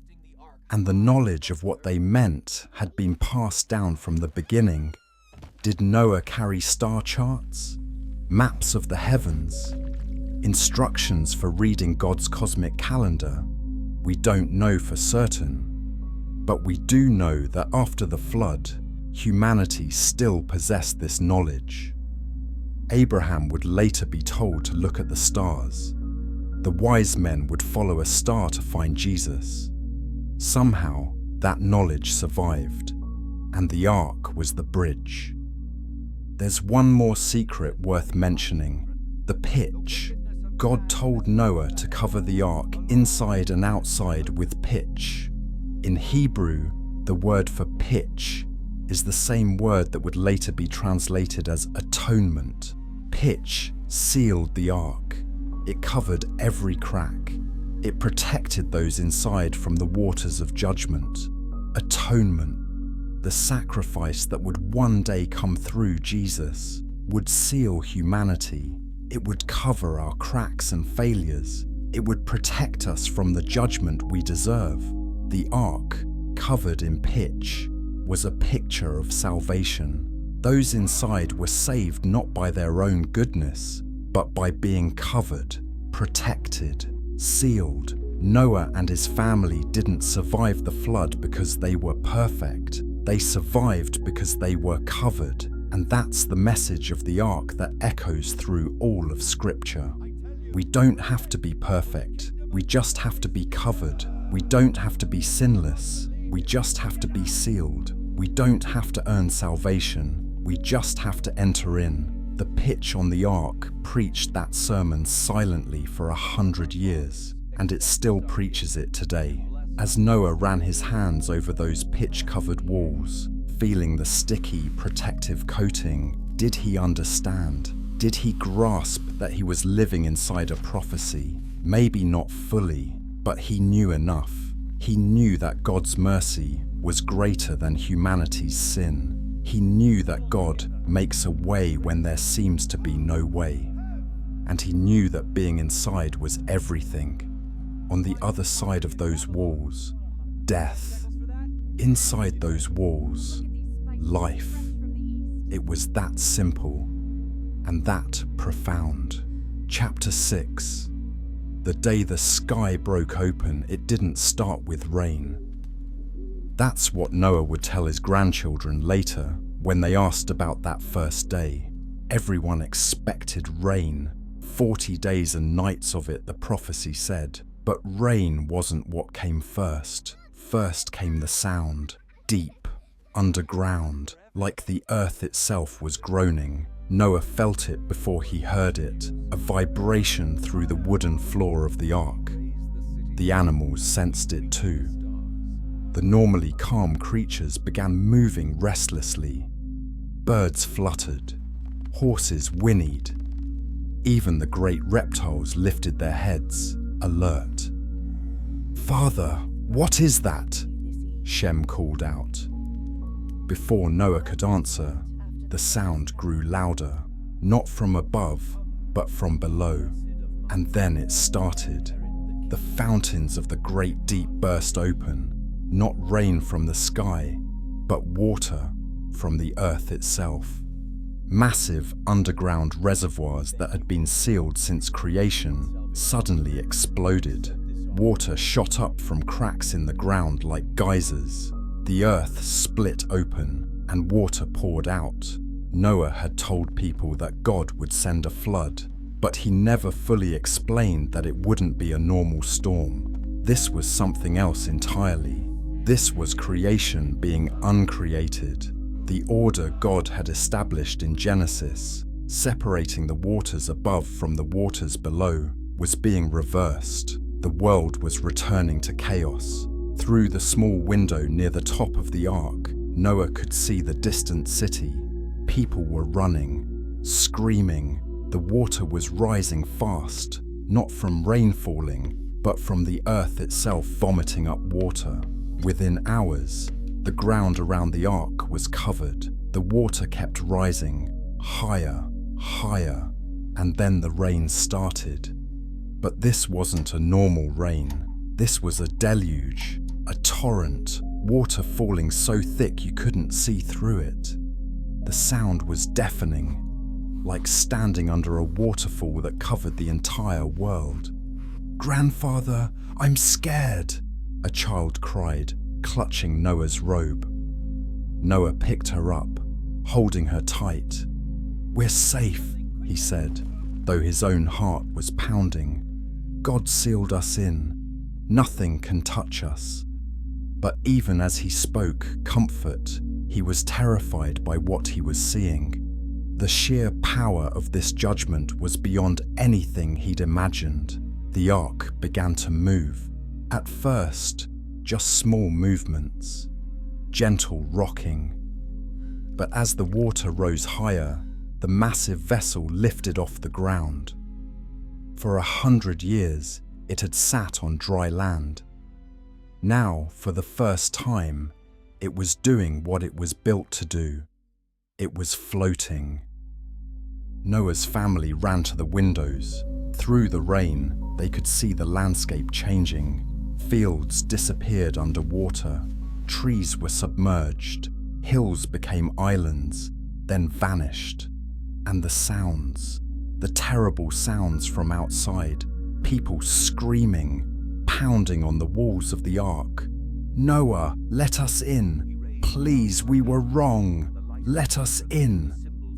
And the knowledge of what they meant had been passed down from the beginning. Did Noah carry star charts, maps of the heavens, instructions for reading God's cosmic calendar? We don't know for certain, but we do know that after the flood, humanity still possessed this knowledge. Abraham would later be told to look at the stars. The wise men would follow a star to find Jesus. Somehow, that knowledge survived, and the ark was the bridge. There's one more secret worth mentioning: the pitch. God told Noah to cover the ark inside and outside with pitch. In Hebrew, the word for pitch is the same word that would later be translated as atonement. Pitch sealed the ark. It covered every crack. It protected those inside from the waters of judgment. Atonement, the sacrifice that would one day come through Jesus, would seal humanity. It would cover our cracks and failures. It would protect us from the judgment we deserve. The ark, covered in pitch, was a picture of salvation. Those inside were saved not by their own goodness, but by being covered, protected, sealed. Noah and his family didn't survive the flood because they were perfect. They survived because they were covered. And that's the message of the ark that echoes through all of Scripture. We don't have to be perfect. We just have to be covered. We don't have to be sinless. We just have to be sealed. We don't have to earn salvation. We just have to enter in. The pitch on the ark preached that sermon silently for 100 years, and it still preaches it today. As Noah ran his hands over those pitch-covered walls, feeling the sticky, protective coating, did he understand? Did he grasp that he was living inside a prophecy? Maybe not fully, but he knew enough. He knew that God's mercy was greater than humanity's sin. He knew that God makes a way when there seems to be no way. And he knew that being inside was everything. On the other side of those walls, death. Inside those walls, life. It was that simple and that profound. Chapter 6. The day the sky broke open, it didn't start with rain. That's what Noah would tell his grandchildren later when they asked about that first day. Everyone expected rain, 40 days and nights of it, the prophecy said. But rain wasn't what came first. First came the sound, deep, underground, like the earth itself was groaning. Noah felt it before he heard it, a vibration through the wooden floor of the ark. The animals sensed it too. The normally calm creatures began moving restlessly. Birds fluttered, horses whinnied. Even the great reptiles lifted their heads, alert. "Father, what is that?" Shem called out. Before Noah could answer, the sound grew louder, not from above, but from below. And then it started. The fountains of the great deep burst open, not rain from the sky, but water from the earth itself. Massive underground reservoirs that had been sealed since creation suddenly exploded. Water shot up from cracks in the ground like geysers. The earth split open and water poured out. Noah had told people that God would send a flood, but he never fully explained that it wouldn't be a normal storm. This was something else entirely. This was creation being uncreated. The order God had established in Genesis, separating the waters above from the waters below, was being reversed. The world was returning to chaos. Through the small window near the top of the ark, Noah could see the distant city. People were running, screaming. The water was rising fast, not from rain falling, but from the earth itself vomiting up water. Within hours, the ground around the ark was covered. The water kept rising, higher, higher, and then the rain started. But this wasn't a normal rain. This was a deluge, a torrent, water falling so thick you couldn't see through it. The sound was deafening, like standing under a waterfall that covered the entire world. "Grandfather, I'm scared," a child cried, clutching Noah's robe. Noah picked her up, holding her tight. "We're safe," he said, though his own heart was pounding. "God sealed us in. Nothing can touch us." But even as he spoke comfort, he was terrified by what he was seeing. The sheer power of this judgment was beyond anything he'd imagined. The ark began to move. At first, just small movements, gentle rocking. But as the water rose higher, the massive vessel lifted off the ground. For 100 years, it had sat on dry land. Now, for the first time, it was doing what it was built to do. It was floating. Noah's family ran to the windows. Through the rain, they could see the landscape changing. Fields disappeared under water. Trees were submerged. Hills became islands, then vanished. And the sounds, the terrible sounds from outside, people screaming, pounding on the walls of the ark. "Noah, let us in. Please, we were wrong. Let us in."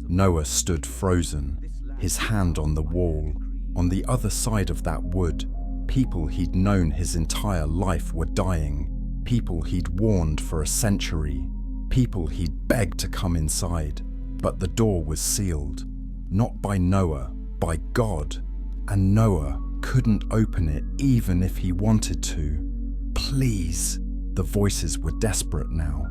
Noah stood frozen, his hand on the wall. On the other side of that wood, people he'd known his entire life were dying. People he'd warned for a century. People he'd begged to come inside. But the door was sealed, not by Noah, by God. And Noah couldn't open it even if he wanted to. "Please," the voices were desperate now.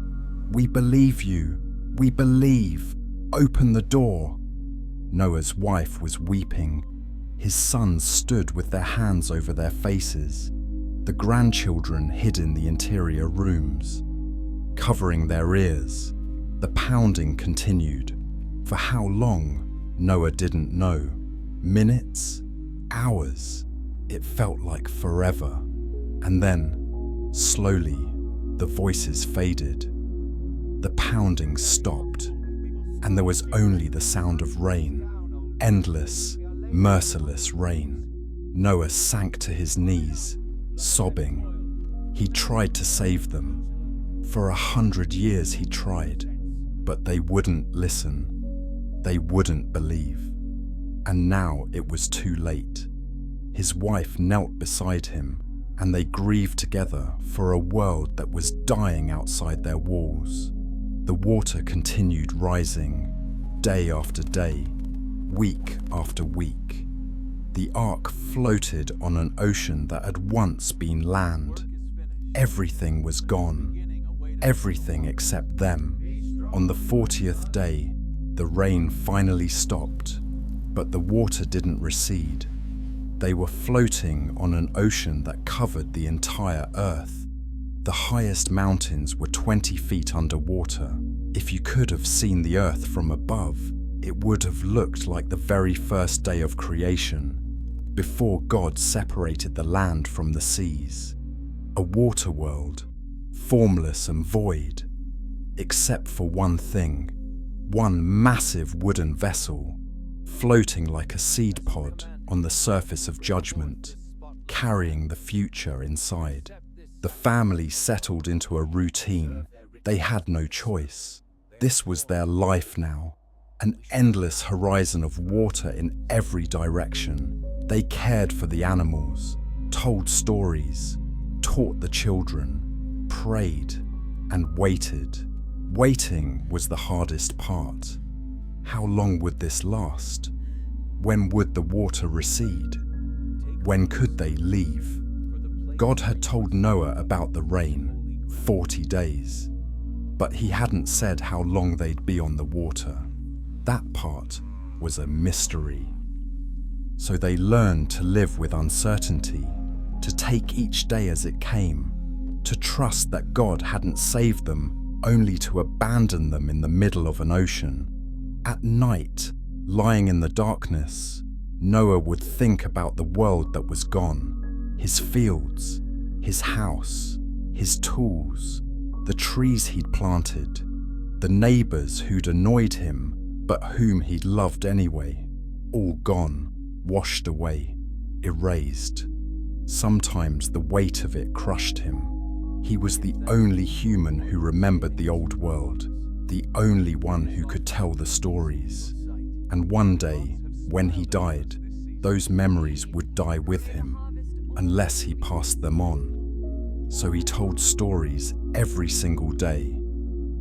"We believe you. We believe. Open the door." Noah's wife was weeping. His sons stood with their hands over their faces. The grandchildren hid in the interior rooms, covering their ears. The pounding continued. For how long, Noah didn't know. Minutes? Hours? It felt like forever. And then, slowly, the voices faded. The pounding stopped, and there was only the sound of rain. Endless, merciless rain. Noah sank to his knees, sobbing. He tried to save them. For 100 years he tried, but they wouldn't listen. They wouldn't believe. And now it was too late. His wife knelt beside him, and they grieved together for a world that was dying outside their walls. The water continued rising, day after day, week after week. The ark floated on an ocean that had once been land. Everything was gone, everything except them. On the 40th day, the rain finally stopped, but the water didn't recede. They were floating on an ocean that covered the entire earth. The highest mountains were 20 feet underwater. If you could have seen the earth from above, it would have looked like the very first day of creation, before God separated the land from the seas. A water world, formless and void, except for one thing, one massive wooden vessel, floating like a seed pod on the surface of judgment, carrying the future inside. The family settled into a routine. They had no choice. This was their life now, an endless horizon of water in every direction. They cared for the animals, told stories, taught the children, prayed, and waited. Waiting was the hardest part. How long would this last? When would the water recede? When could they leave? God had told Noah about the rain, 40 days, but he hadn't said how long they'd be on the water. That part was a mystery. So they learned to live with uncertainty, to take each day as it came, to trust that God hadn't saved them only to abandon them in the middle of an ocean. At night, lying in the darkness, Noah would think about the world that was gone, his fields, his house, his tools, the trees he'd planted, the neighbors who'd annoyed him but whom he'd loved anyway, all gone, washed away, erased. Sometimes the weight of it crushed him. He was the only human who remembered the old world, the only one who could tell the stories. And one day, when he died, those memories would die with him, unless he passed them on. So he told stories every single day.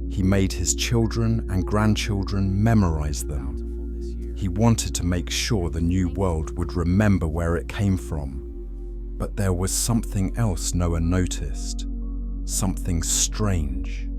He made his children and grandchildren memorize them. He wanted to make sure the new world would remember where it came from. But there was something else Noah noticed, something strange.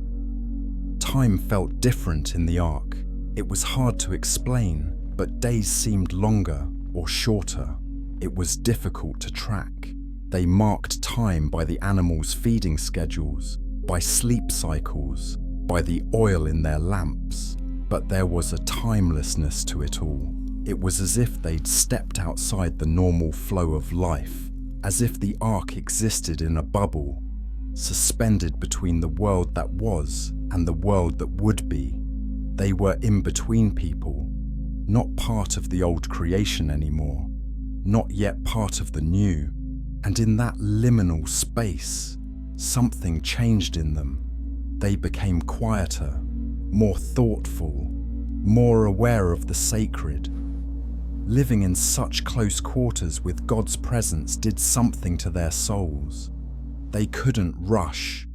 Time felt different in the ark. It was hard to explain, but days seemed longer or shorter. It was difficult to track. They marked time by the animals' feeding schedules, by sleep cycles, by the oil in their lamps. But there was a timelessness to it all. It was as if they'd stepped outside the normal flow of life, as if the ark existed in a bubble, suspended between the world that was and the world that would be. They were in between people, not part of the old creation anymore, not yet part of the new. And in that liminal space, something changed in them. They became quieter, more thoughtful, more aware of the sacred. Living in such close quarters with God's presence did something to their souls. They couldn't rush,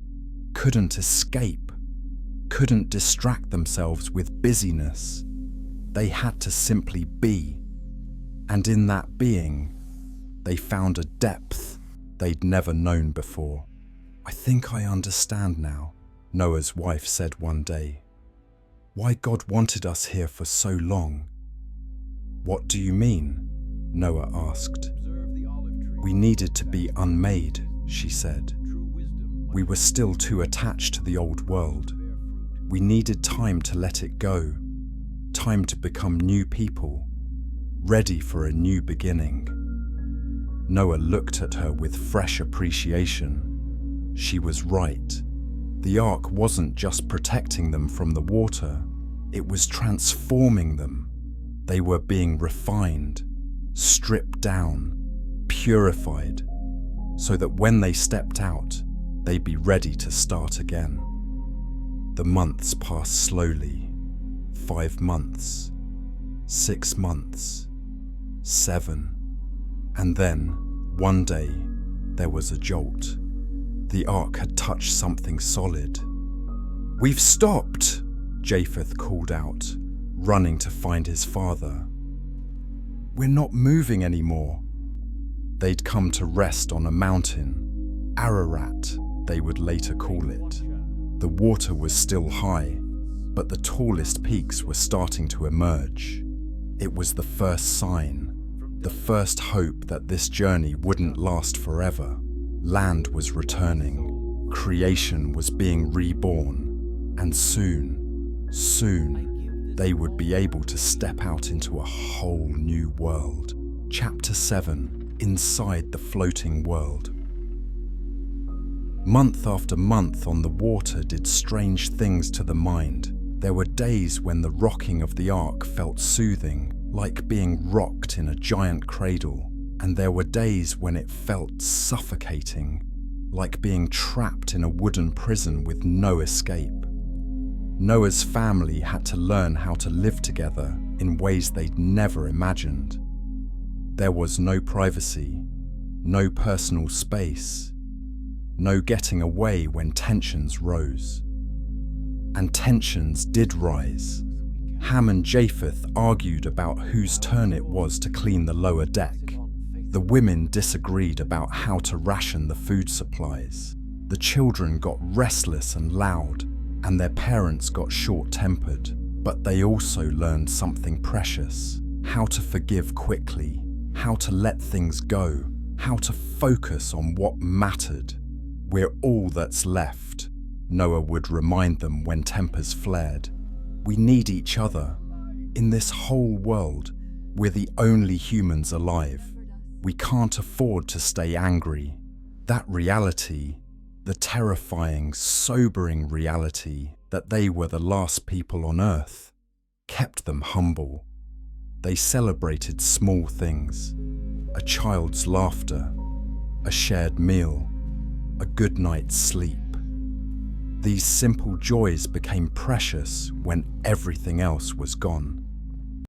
couldn't escape, couldn't distract themselves with busyness. They had to simply be. And in that being, they found a depth they'd never known before. "I think I understand now," Noah's wife said one day. "Why God wanted us here for so long." "What do you mean?" Noah asked. "We needed to be unmade," she said. "We were still too attached to the old world. We needed time to let it go, time to become new people, ready for a new beginning." Noah looked at her with fresh appreciation. She was right. The ark wasn't just protecting them from the water, it was transforming them. They were being refined, stripped down, purified, so that when they stepped out, they'd be ready to start again. The months passed slowly. 5 months, 6 months, 7. And then, one day, there was a jolt. The ark had touched something solid. "We've stopped!" Japheth called out, running to find his father. "We're not moving anymore." They'd come to rest on a mountain, Ararat, they would later call it. The water was still high, but the tallest peaks were starting to emerge. It was the first sign, the first hope that this journey wouldn't last forever. Land was returning, creation was being reborn, and soon, they would be able to step out into a whole new world. Chapter 7: Inside the Floating World. Month after month on the water did strange things to the mind. There were days when the rocking of the ark felt soothing, like being rocked in a giant cradle, and there were days when it felt suffocating, like being trapped in a wooden prison with no escape. Noah's family had to learn how to live together in ways they'd never imagined. There was no privacy, no personal space, no getting away when tensions rose. And tensions did rise. Ham and Japheth argued about whose turn it was to clean the lower deck. The women disagreed about how to ration the food supplies. The children got restless and loud, and their parents got short-tempered. But they also learned something precious: how to forgive quickly, how to let things go, how to focus on what mattered. "We're all that's left," Noah would remind them when tempers flared. "We need each other. In this whole world, we're the only humans alive. We can't afford to stay angry." That reality, the terrifying, sobering reality that they were the last people on Earth, kept them humble. They celebrated small things: a child's laughter, a shared meal, a good night's sleep. These simple joys became precious when everything else was gone.